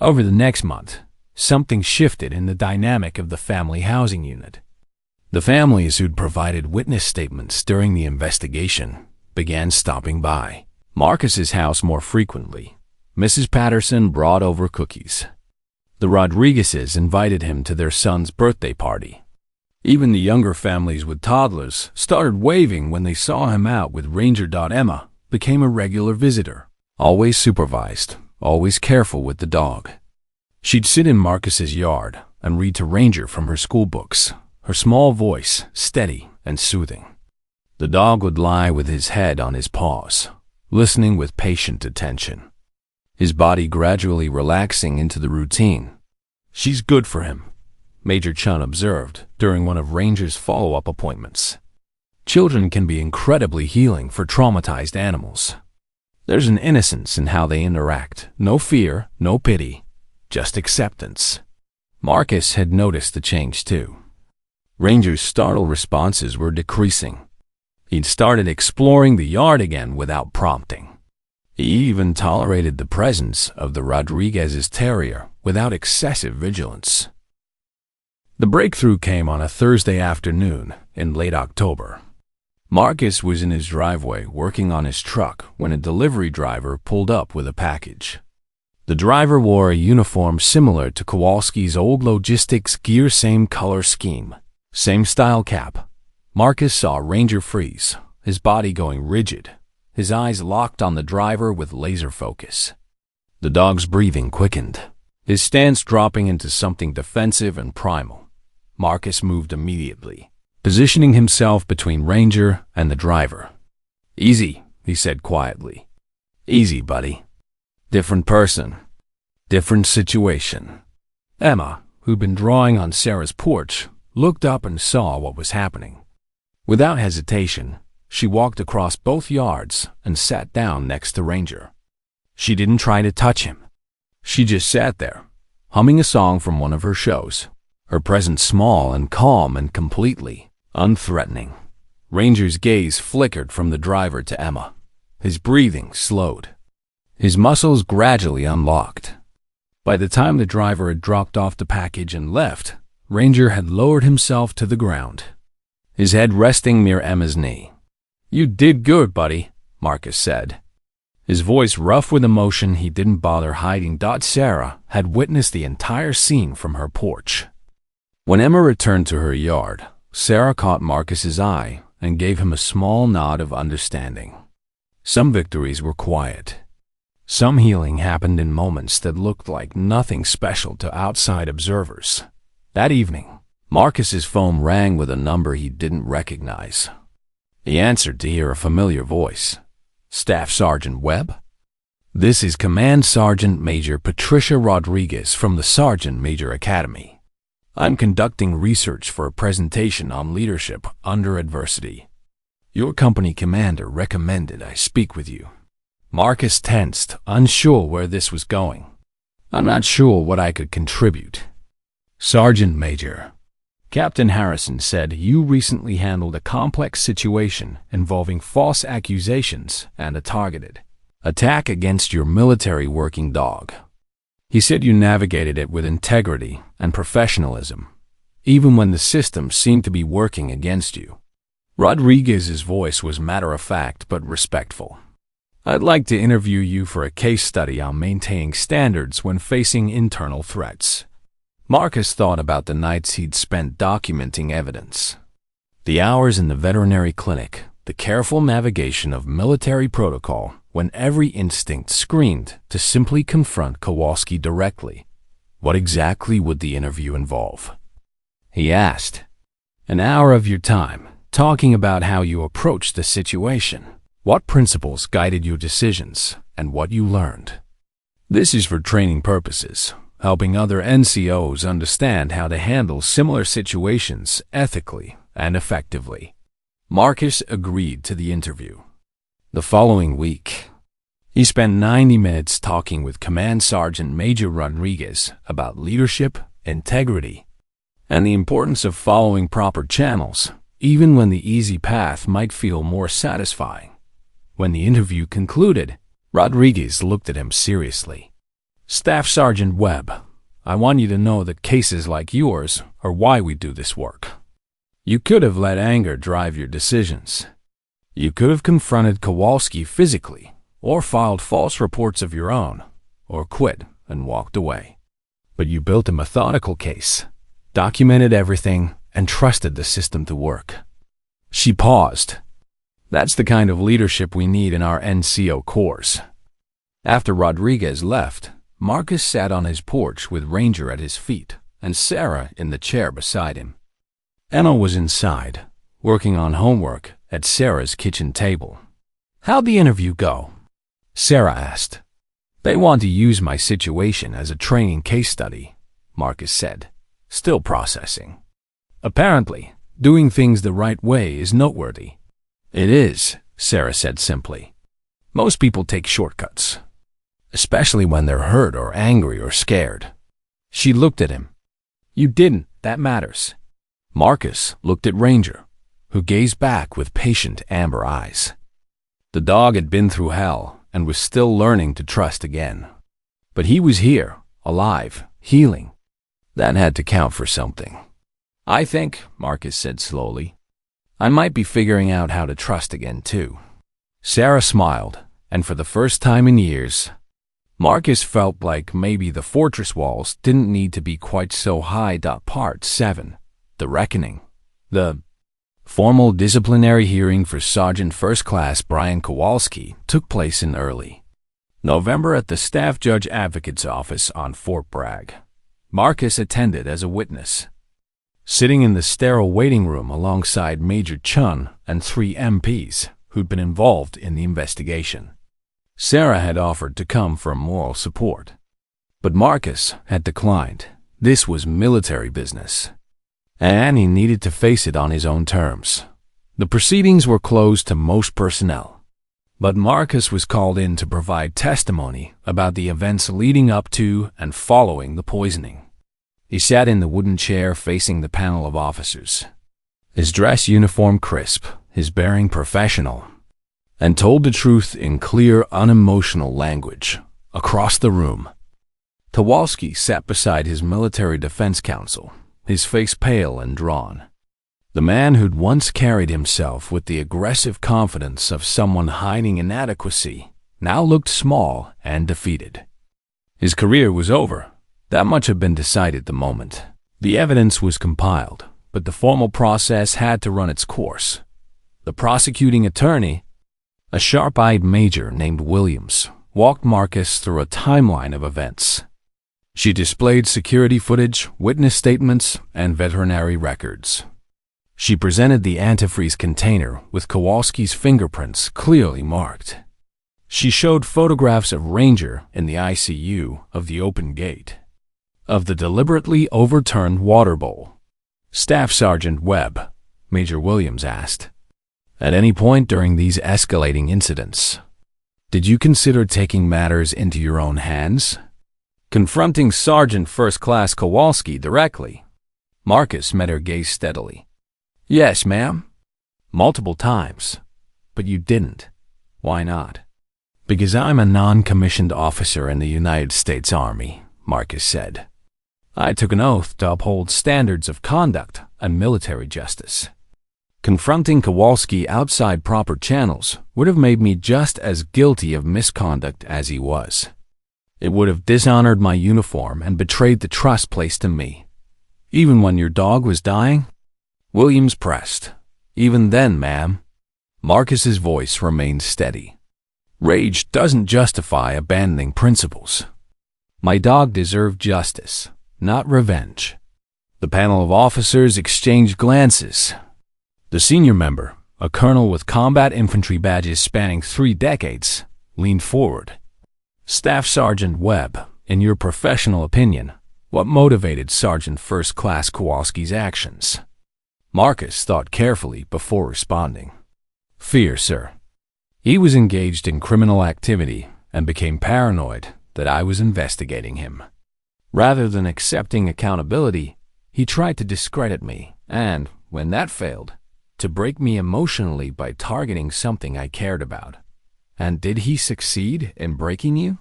Over the next month, something shifted in the dynamic of the family housing unit. The families who'd provided witness statements during the investigation began stopping by Marcus's house more frequently. Mrs. Patterson brought over cookies. The Rodriguezes invited him to their son's birthday party. Even the younger families with toddlers started waving when they saw him out with Ranger. Emma became a regular visitor, always supervised, always careful with the dog. She'd sit in Marcus's yard and read to Ranger from her school books, her small voice steady and soothing. The dog would lie with his head on his paws, listening with patient attention, his body gradually relaxing into the routine. She's good for him, Major Chun observed during one of Ranger's follow-up appointments. Children can be incredibly healing for traumatized animals. There's an innocence in how they interact, no fear, no pity, just acceptance. Marcus had noticed the change too. Ranger's startled responses were decreasing. He'd started exploring the yard again without prompting. He even tolerated the presence of the Rodriguez's terrier without excessive vigilance. The breakthrough came on a Thursday afternoon in late October. Marcus was in his driveway working on his truck when a delivery driver pulled up with a package. The driver wore a uniform similar to Kowalski's old logistics gear, same color scheme, same style cap. Marcus saw Ranger freeze, his body going rigid, his eyes locked on the driver with laser focus. The dog's breathing quickened, his stance dropping into something defensive and primal. Marcus moved immediately, positioning himself between Ranger and the driver. "Easy," he said quietly. "Easy, buddy. Different person. Different situation." Emma, who'd been drawing on Sarah's porch, looked up and saw what was happening. Without hesitation, she walked across both yards and sat down next to Ranger. She didn't try to touch him. She just sat there, humming a song from one of her shows, her presence small and calm and completely unthreatening. Ranger's gaze flickered from the driver to Emma. His breathing slowed. His muscles gradually unlocked. By the time the driver had dropped off the package and left, Ranger had lowered himself to the ground, his head resting near Emma's knee. "You did good, buddy," Marcus said, his voice rough with emotion he didn't bother hiding. Sarah had witnessed the entire scene from her porch. When Emma returned to her yard, Sarah caught Marcus's eye and gave him a small nod of understanding. Some victories were quiet. Some healing happened in moments that looked like nothing special to outside observers. That evening, Marcus's phone rang with a number he didn't recognize. He answered to hear a familiar voice. "Staff Sergeant Webb?" "This is Command Sergeant Major Patricia Rodriguez from the Sergeant Major Academy. I'm conducting research for a presentation on leadership under adversity. Your company commander recommended I speak with you." Marcus tensed, unsure where this was going. "I'm not sure what I could contribute." "Sergeant Major, Captain Harrison said you recently handled a complex situation involving false accusations and a targeted attack against your military working dog. He said you navigated it with integrity and professionalism, even when the system seemed to be working against you." Rodriguez's voice was matter-of-fact but respectful. "I'd like to interview you for a case study on maintaining standards when facing internal threats." Marcus thought about the nights he'd spent documenting evidence, the hours in the veterinary clinic, the careful navigation of military protocol when every instinct screamed to simply confront Kowalski directly. What exactly would the interview involve? He asked. "An hour of your time, talking about how you approached the situation, what principles guided your decisions, and what you learned. This is for training purposes, helping other NCOs understand how to handle similar situations ethically and effectively." Marcus agreed to the interview. The following week, he spent 90 minutes talking with Command Sergeant Major Rodriguez about leadership, integrity, and the importance of following proper channels, even when the easy path might feel more satisfying. When the interview concluded, Rodriguez looked at him seriously. "Staff Sergeant Webb, I want you to know that cases like yours are why we do this work. You could have let anger drive your decisions. You could have confronted Kowalski physically, or filed false reports of your own, or quit and walked away. But you built a methodical case, documented everything, and trusted the system to work." She paused. "That's the kind of leadership we need in our NCO corps." After Rodriguez left, Marcus sat on his porch with Ranger at his feet and Sarah in the chair beside him. Emma was inside, working on homework at Sarah's kitchen table. "How'd the interview go?" Sarah asked. "They want to use my situation as a training case study," Marcus said, still processing. "Apparently, doing things the right way is noteworthy." "It is," Sarah said simply. "Most people take shortcuts, especially when they're hurt or angry or scared." She looked at him. "You didn't, that matters." Marcus looked at Ranger, who gazed back with patient amber eyes. The dog had been through hell and was still learning to trust again. But he was here, alive, healing. That had to count for something. "I think," Marcus said slowly, "I might be figuring out how to trust again, too." Sarah smiled, and for the first time in years, Marcus felt like maybe the fortress walls didn't need to be quite so high. Part 7. The Reckoning. The Formal disciplinary hearing for Sergeant First Class Brian Kowalski took place in early November at the Staff Judge Advocate's office on Fort Bragg. Marcus attended as a witness, sitting in the sterile waiting room alongside Major Chun and 3 MPs who'd been involved in the investigation. Sarah had offered to come for moral support, but Marcus had declined. This was military business, and he needed to face it on his own terms. The proceedings were closed to most personnel, but Marcus was called in to provide testimony about the events leading up to and following the poisoning. He sat in the wooden chair facing the panel of officers, his dress uniform crisp, his bearing professional, and told the truth in clear, unemotional language across the room. Kowalski sat beside his military defense counsel, his face pale and drawn. The man who'd once carried himself with the aggressive confidence of someone hiding inadequacy now looked small and defeated. His career was over. That much had been decided the moment the evidence was compiled, but the formal process had to run its course. The prosecuting attorney, a sharp-eyed major named Williams, walked Marcus through a timeline of events. She displayed security footage, witness statements, and veterinary records. She presented the antifreeze container with Kowalski's fingerprints clearly marked. She showed photographs of Ranger in the ICU, of the open gate, of the deliberately overturned water bowl. Staff Sergeant Webb, Major Williams asked, at any point during these escalating incidents, did you consider taking matters into your own hands? Confronting Sergeant First Class Kowalski directly, Marcus met her gaze steadily. Yes, ma'am. Multiple times. But you didn't. Why not? Because I'm a non-commissioned officer in the United States Army, Marcus said. I took an oath to uphold standards of conduct and military justice. Confronting Kowalski outside proper channels would have made me just as guilty of misconduct as he was. It would have dishonored my uniform and betrayed the trust placed in me. Even when your dog was dying? Williams pressed. Even then, ma'am. Marcus's voice remained steady. Rage doesn't justify abandoning principles. My dog deserved justice, not revenge. The panel of officers exchanged glances. The senior member, a colonel with combat infantry badges spanning 3 decades, leaned forward. Staff Sergeant Webb, in your professional opinion, what motivated Sergeant First Class Kowalski's actions? Marcus thought carefully before responding. Fear, sir. He was engaged in criminal activity and became paranoid that I was investigating him. Rather than accepting accountability, he tried to discredit me and, when that failed, to break me emotionally by targeting something I cared about. And did he succeed in breaking you?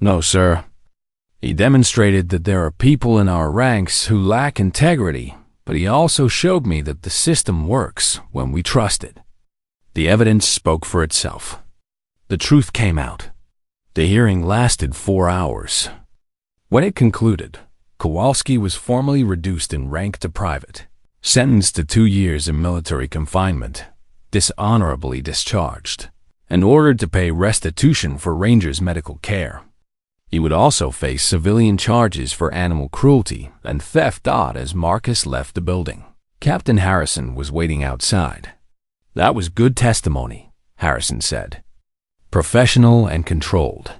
No, sir. He demonstrated that there are people in our ranks who lack integrity, but he also showed me that the system works when we trust it. The evidence spoke for itself. The truth came out. The hearing lasted 4 hours. When it concluded, Kowalski was formally reduced in rank to private, sentenced to 2 years in military confinement, dishonorably discharged, and ordered to pay restitution for Ranger's medical care. He would also face civilian charges for animal cruelty and theft as Marcus left the building. Captain Harrison was waiting outside. That was good testimony, Harrison said. Professional and controlled.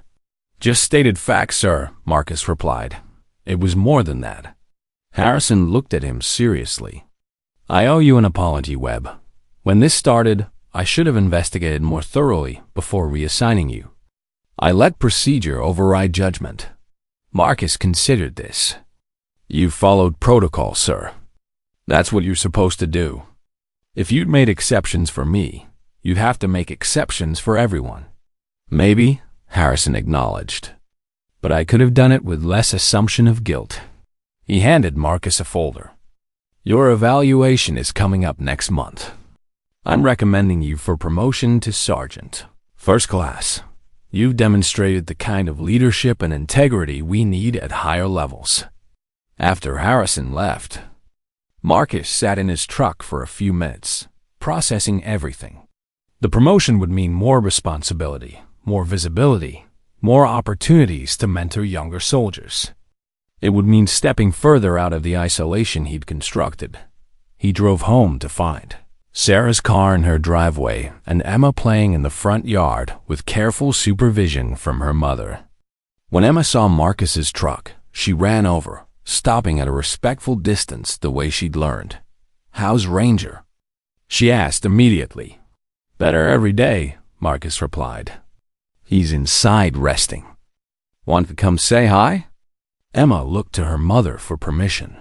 Just stated facts, sir, Marcus replied. It was more than that. Harrison looked at him seriously. I owe you an apology, Webb. When this started, I should have investigated more thoroughly before reassigning you. I let procedure override judgment. Marcus considered this. You followed protocol, sir. That's what you're supposed to do. If you'd made exceptions for me, you'd have to make exceptions for everyone. Maybe, Harrison acknowledged. But I could have done it with less assumption of guilt. He handed Marcus a folder. Your evaluation is coming up next month. I'm recommending you for promotion to sergeant, first class. You've demonstrated the kind of leadership and integrity we need at higher levels. After Harrison left, Marcus sat in his truck for a few minutes, processing everything. The promotion would mean more responsibility, more visibility, more opportunities to mentor younger soldiers. It would mean stepping further out of the isolation he'd constructed. He drove home to find Sarah's car in her driveway and Emma playing in the front yard with careful supervision from her mother. When Emma saw Marcus's truck, she ran over, stopping at a respectful distance the way she'd learned. "How's Ranger?" she asked immediately. "Better every day," Marcus replied. "He's inside resting. Want to come say hi?" Emma looked to her mother for permission.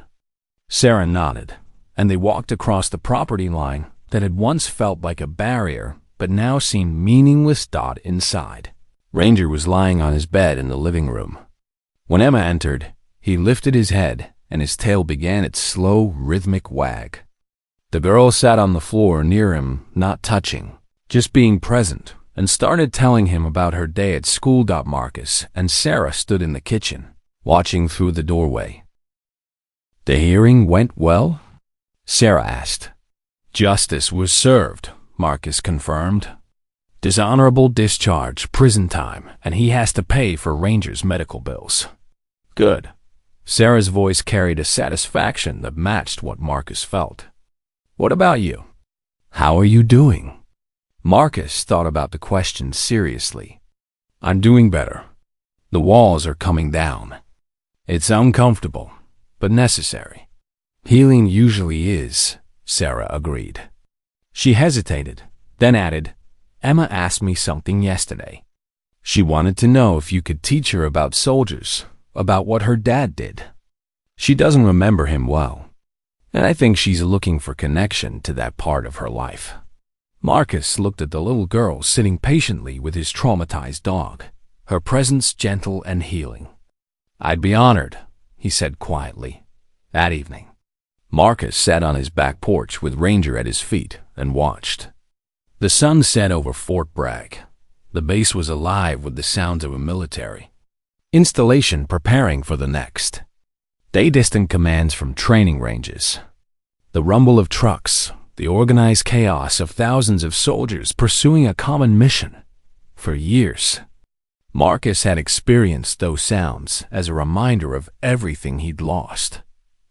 Sarah nodded, and they walked across the property line that had once felt like a barrier but now seemed meaningless dot inside. Ranger was lying on his bed in the living room. When Emma entered, he lifted his head and his tail began its slow, rhythmic wag. The girl sat on the floor near him, not touching, just being present, and started telling him about her day at school. Marcus and Sarah stood in the kitchen, watching through the doorway. "The hearing went well?" Sarah asked. "Justice was served," Marcus confirmed. "Dishonorable discharge, prison time, and he has to pay for Ranger's medical bills." "Good." Sarah's voice carried a satisfaction that matched what Marcus felt. "What about you? How are you doing?" Marcus thought about the question seriously. "I'm doing better. The walls are coming down. It's uncomfortable, but necessary." "Healing usually is," Sarah agreed. She hesitated, then added, "Emma asked me something yesterday. She wanted to know if you could teach her about soldiers, about what her dad did. She doesn't remember him well, and I think she's looking for connection to that part of her life." Marcus looked at the little girl sitting patiently with his traumatized dog, her presence gentle and healing. "I'd be honored," he said quietly. That evening, Marcus sat on his back porch with Ranger at his feet and watched. The sun set over Fort Bragg. The base was alive with the sounds of a military installation preparing for the next day. Distant commands from training ranges, the rumble of trucks, the organized chaos of thousands of soldiers pursuing a common mission. For years, Marcus had experienced those sounds as a reminder of everything he'd lost,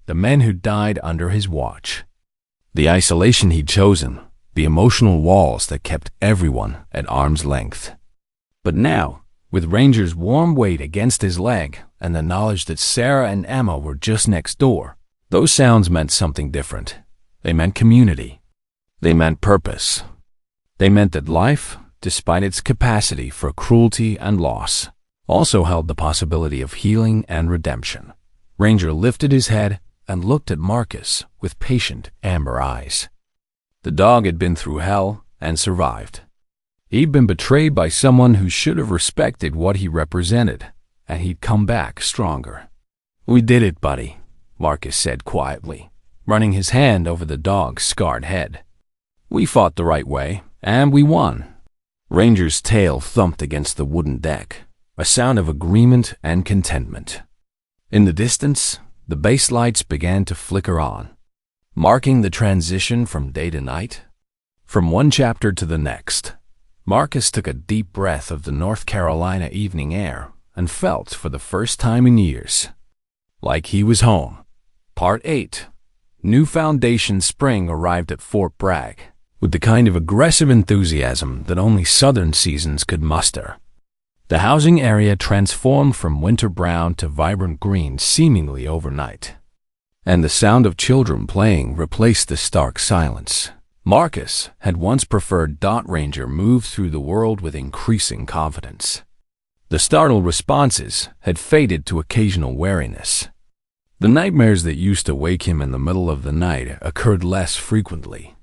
the men who died under his watch, the isolation he'd chosen, the emotional walls that kept everyone at arm's length. But now, with Ranger's warm weight against his leg and the knowledge that Sarah and Emma were just next door, those sounds meant something different. They meant community. They meant purpose. They meant that life, despite its capacity for cruelty and loss, also held the possibility of healing and redemption. Ranger lifted his head and looked at Marcus with patient amber eyes. The dog had been through hell and survived. He'd been betrayed by someone who should have respected what he represented, and he'd come back stronger. "We did it, buddy," Marcus said quietly, running his hand over the dog's scarred head. "We fought the right way, and we won." Ranger's tail thumped against the wooden deck, a sound of agreement and contentment. In the distance, the base lights began to flicker on, marking the transition from day to night. From one chapter to the next, Marcus took a deep breath of the North Carolina evening air and felt for the first time in years like he was home. Part 8. New Foundation Spring arrived at Fort Bragg with the kind of aggressive enthusiasm that only southern seasons could muster. The housing area transformed from winter brown to vibrant green seemingly overnight, and the sound of children playing replaced the stark silence. Marcus had once preferred Ranger moved through the world with increasing confidence. The startled responses had faded to occasional wariness. The nightmares that used to wake him in the middle of the night occurred less frequently.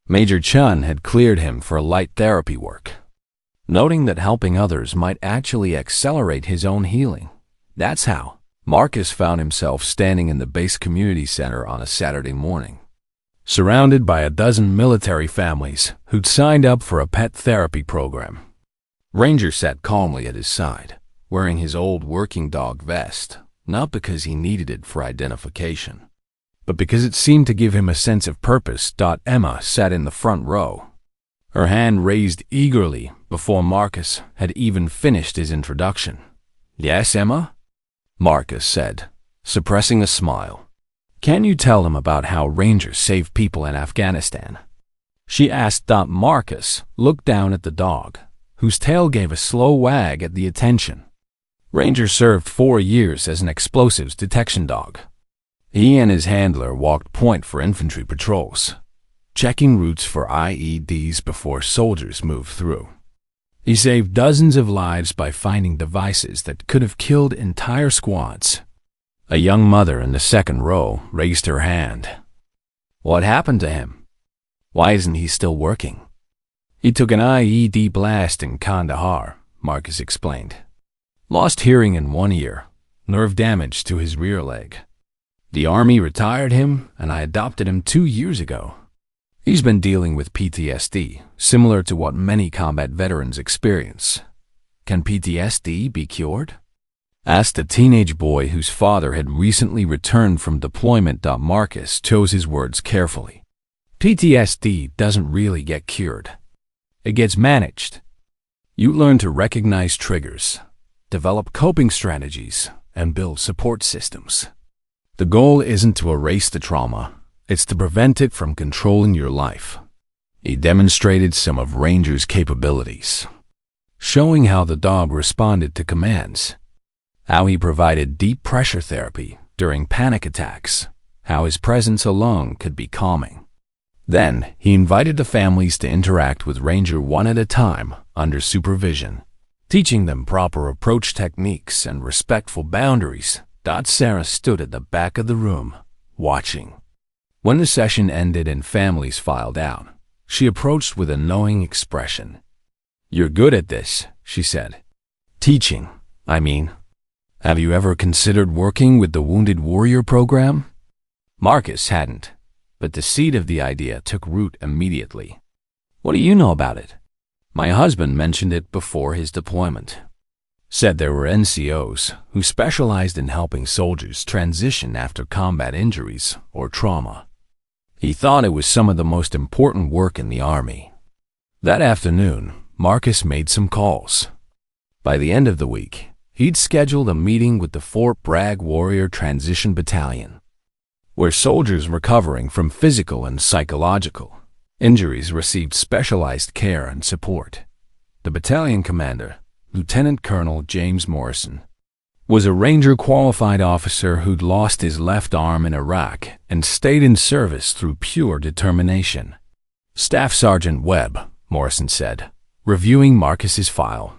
Major Chun had cleared him for light therapy work, noting that helping others might actually accelerate his own healing. That's how Marcus found himself standing in the base community center on a Saturday morning, surrounded by a dozen military families who'd signed up for a pet therapy program. Ranger sat calmly at his side, wearing his old working dog vest, not because he needed it for identification, but because it seemed to give him a sense of purpose. Emma sat in the front row, her hand raised eagerly before Marcus had even finished his introduction. "Yes, Emma?" Marcus said, suppressing a smile. "Can you tell them about how Rangers save people in Afghanistan?" she asked. Marcus looked down at the dog, whose tail gave a slow wag at the attention. Ranger served 4 years as an explosives detection dog. He and his handler walked point for infantry patrols, checking routes for IEDs before soldiers moved through. He saved dozens of lives by finding devices that could have killed entire squads. A young mother in the second row raised her hand. "What happened to him? Why isn't he still working?" "He took an IED blast in Kandahar," Marcus explained. "Lost hearing in one ear, nerve damage to his rear leg. The Army retired him, and I adopted him 2 years ago. He's been dealing with PTSD, similar to what many combat veterans experience." "Can PTSD be cured?" asked a teenage boy whose father had recently returned from deployment. Marcus chose his words carefully. "PTSD doesn't really get cured. It gets managed. You learn to recognize triggers, develop coping strategies, and build support systems. The goal isn't to erase the trauma, it's to prevent it from controlling your life." He demonstrated some of Ranger's capabilities, showing how the dog responded to commands, how he provided deep pressure therapy during panic attacks, how his presence alone could be calming. Then, he invited the families to interact with Ranger one at a time under supervision, teaching them proper approach techniques and respectful boundaries. Sarah stood at the back of the room, watching. When the session ended and families filed out, she approached with a knowing expression. "You're good at this," she said. "Teaching, I mean. Have you ever considered working with the Wounded Warrior program?" Marcus hadn't, but the seed of the idea took root immediately. "What do you know about it?" "My husband mentioned it before his deployment. Said there were NCOs who specialized in helping soldiers transition after combat injuries or trauma. He thought it was some of the most important work in the Army." That afternoon, Marcus made some calls. By the end of the week, he'd scheduled a meeting with the Fort Bragg Warrior Transition Battalion, where soldiers recovering from physical and psychological injuries received specialized care and support. The battalion commander, Lieutenant Colonel James Morrison, was a Ranger qualified officer who'd lost his left arm in Iraq and stayed in service through pure determination. "Staff Sergeant Webb," Morrison said, reviewing Marcus's file.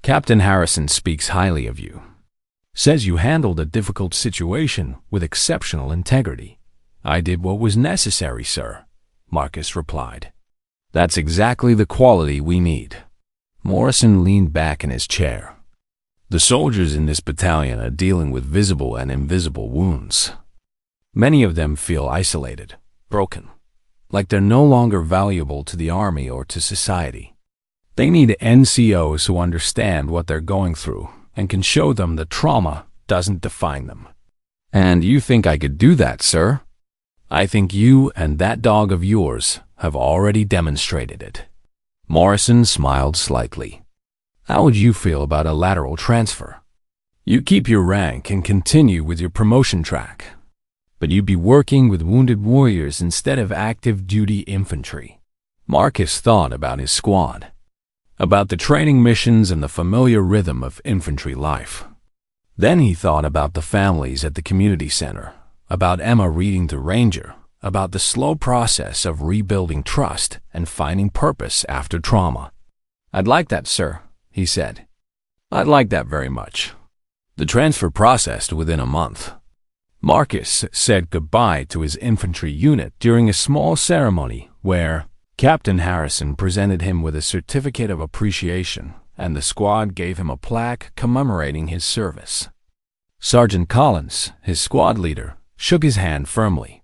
"Captain Harrison speaks highly of you. Says you handled a difficult situation with exceptional integrity." "I did what was necessary, sir," Marcus replied. "That's exactly the quality we need." Morrison leaned back in his chair. "The soldiers in this battalion are dealing with visible and invisible wounds. Many of them feel isolated, broken, like they're no longer valuable to the Army or to society. They need NCOs who understand what they're going through and can show them that trauma doesn't define them." "And you think I could do that, sir?" "I think you and that dog of yours have already demonstrated it." Morrison smiled slightly. "How would you feel about a lateral transfer? You keep your rank and continue with your promotion track, but you'd be working with wounded warriors instead of active duty infantry." Marcus thought about his squad, about the training missions and the familiar rhythm of infantry life. Then he thought about the families at the community center, about Emma reading to Ranger, about the slow process of rebuilding trust and finding purpose after trauma. "I'd like that, sir," he said. "I'd like that very much." The transfer processed within a month. Marcus said goodbye to his infantry unit during a small ceremony where Captain Harrison presented him with a certificate of appreciation, and the squad gave him a plaque commemorating his service. Sergeant Collins, his squad leader, shook his hand firmly.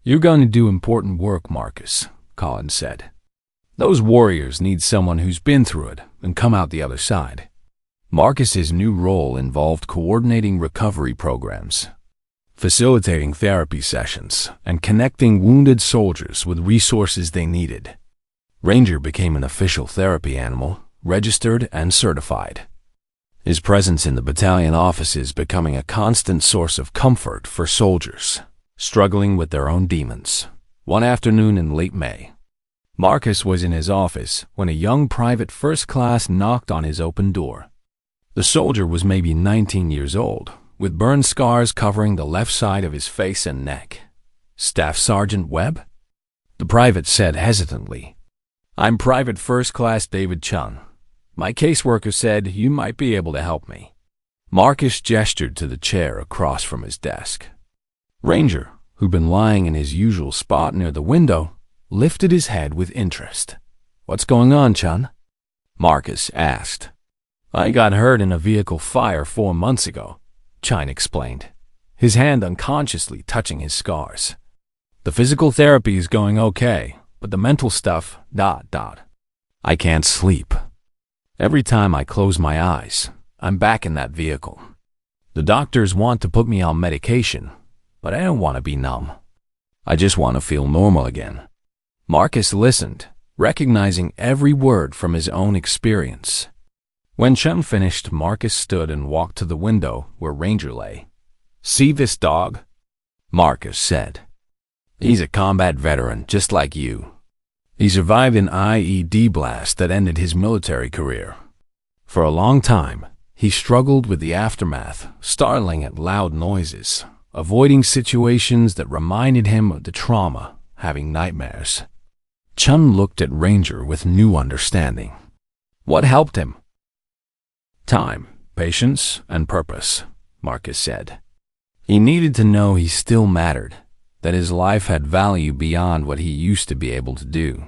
"You're going to do important work, Marcus," Collins said. "Those warriors need someone who's been through it and come out the other side." Marcus's new role involved coordinating recovery programs, facilitating therapy sessions and connecting wounded soldiers with resources they needed. Ranger became an official therapy animal, registered and certified. His presence in the battalion offices becoming a constant source of comfort for soldiers struggling with their own demons. One afternoon in late May, Marcus was in his office when a young private first class knocked on his open door. The soldier was maybe 19 years old, with burn scars covering the left side of his face and neck. "Staff Sergeant Webb?" The private said hesitantly. "I'm Private First Class David Chun. My caseworker said you might be able to help me." Marcus gestured to the chair across from his desk. Ranger, who'd been lying in his usual spot near the window, lifted his head with interest. "What's going on, Chun?" Marcus asked. "I got hurt in a vehicle fire 4 months ago," Chun explained, his hand unconsciously touching his scars. "The physical therapy is going okay, but the mental stuff, ... I can't sleep. Every time I close my eyes, I'm back in that vehicle. The doctors want to put me on medication, but I don't want to be numb. I just want to feel normal again." Marcus listened, recognizing every word from his own experience. When Chun finished, Marcus stood and walked to the window where Ranger lay. "See this dog?" Marcus said. "He's a combat veteran, just like you. He survived an IED blast that ended his military career. For a long time, he struggled with the aftermath, startling at loud noises, avoiding situations that reminded him of the trauma, having nightmares." Chun looked at Ranger with new understanding. "What helped him?" "Time, patience, and purpose," Marcus said. "He needed to know he still mattered, that his life had value beyond what he used to be able to do.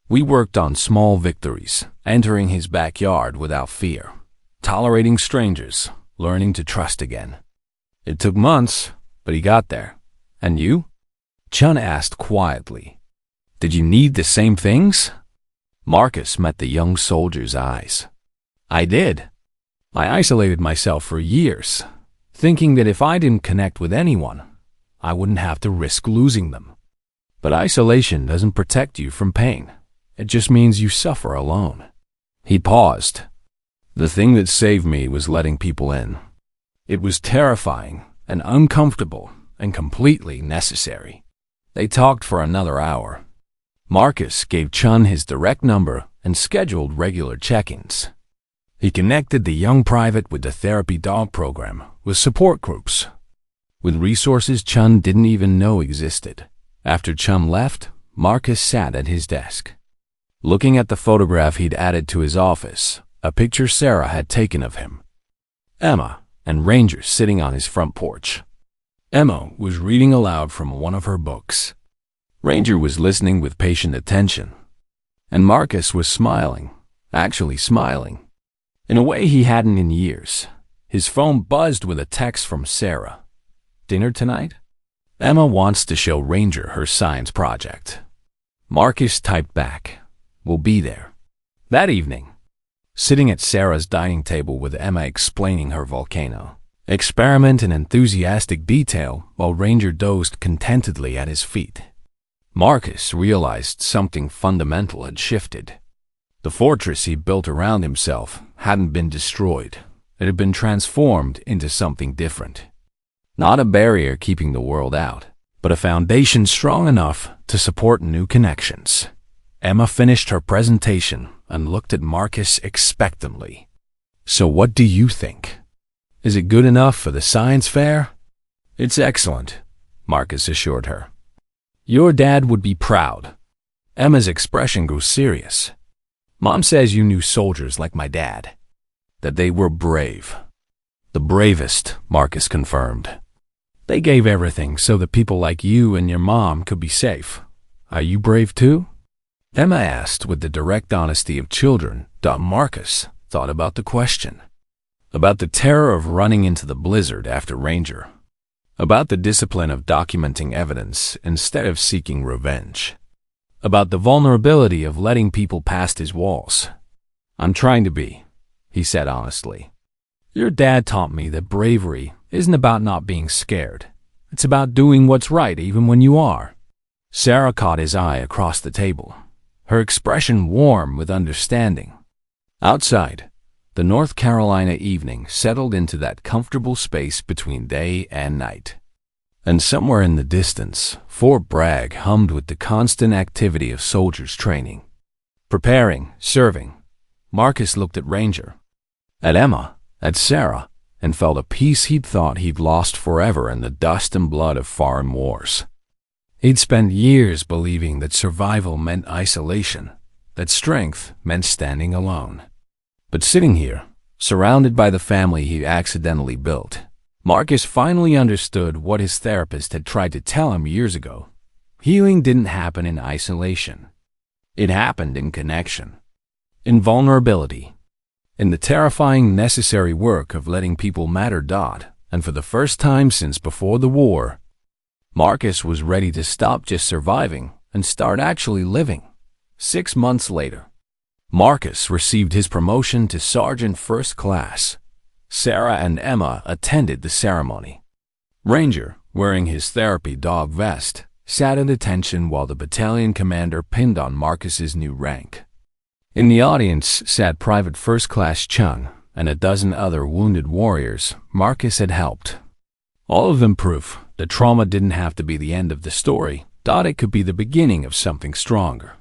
We worked on small victories, entering his backyard without fear, tolerating strangers, learning to trust again. It took months, but he got there. And you?" Chun asked quietly. "Did you need the same things?" Marcus met the young soldier's eyes. "I did. I isolated myself for years, thinking that if I didn't connect with anyone, I wouldn't have to risk losing them. But isolation doesn't protect you from pain. It just means you suffer alone." He paused. "The thing that saved me was letting people in. It was terrifying and uncomfortable and completely necessary." They talked for another hour. Marcus gave Chun his direct number and scheduled regular check-ins. He connected the young private with the therapy dog program, with support groups, with resources Chun didn't even know existed. After Chun left, Marcus sat at his desk, looking at the photograph he'd added to his office, a picture Sarah had taken of him. Emma and Ranger sitting on his front porch. Emma was reading aloud from one of her books. Ranger was listening with patient attention, and Marcus was smiling, actually smiling, in a way he hadn't in years. His phone buzzed with a text from Sarah. "Dinner tonight?" "Emma wants to show Ranger her science project." Marcus typed back, "We'll be there." That evening, sitting at Sarah's dining table with Emma explaining her volcano experiment in enthusiastic detail while Ranger dozed contentedly at his feet, Marcus realized something fundamental had shifted. The fortress he built around himself hadn't been destroyed. It had been transformed into something different. Not a barrier keeping the world out, but a foundation strong enough to support new connections. Emma finished her presentation and looked at Marcus expectantly. "So what do you think? Is it good enough for the science fair?" "It's excellent," Marcus assured her. "Your dad would be proud." Emma's expression grew serious. "Mom says you knew soldiers like my dad, that they were brave." "The bravest," Marcus confirmed. "They gave everything so that people like you and your mom could be safe. Are you brave too?" Emma asked with the direct honesty of children. Marcus thought about the question. About the terror of running into the blizzard after Ranger. About the discipline of documenting evidence instead of seeking revenge. About the vulnerability of letting people past his walls. "I'm trying to be," he said honestly. "Your dad taught me that bravery isn't about not being scared. It's about doing what's right even when you are. Sarah caught his eye across the table, her expression warm with understanding. Outside, the North Carolina evening settled into that comfortable space between day and night. And somewhere in the distance, Fort Bragg hummed with the constant activity of soldiers training. Preparing, serving. Marcus looked at Ranger, at Emma, at Sarah, and felt a peace he'd thought he'd lost forever in the dust and blood of foreign wars. He'd spent years believing that survival meant isolation, that strength meant standing alone. But sitting here, surrounded by the family he accidentally built, Marcus finally understood what his therapist had tried to tell him years ago. Healing didn't happen in isolation. It happened in connection, in vulnerability, in the terrifying necessary work of letting people matter. And for the first time since before the war, Marcus was ready to stop just surviving and start actually living. 6 months later, Marcus received his promotion to Sergeant First Class. Sarah and Emma attended the ceremony. Ranger, wearing his therapy dog vest, sat at attention while the battalion commander pinned on Marcus's new rank. In the audience sat Private First Class Chung and a dozen other wounded warriors Marcus had helped. All of them proof that trauma didn't have to be the end of the story, it could be the beginning of something stronger.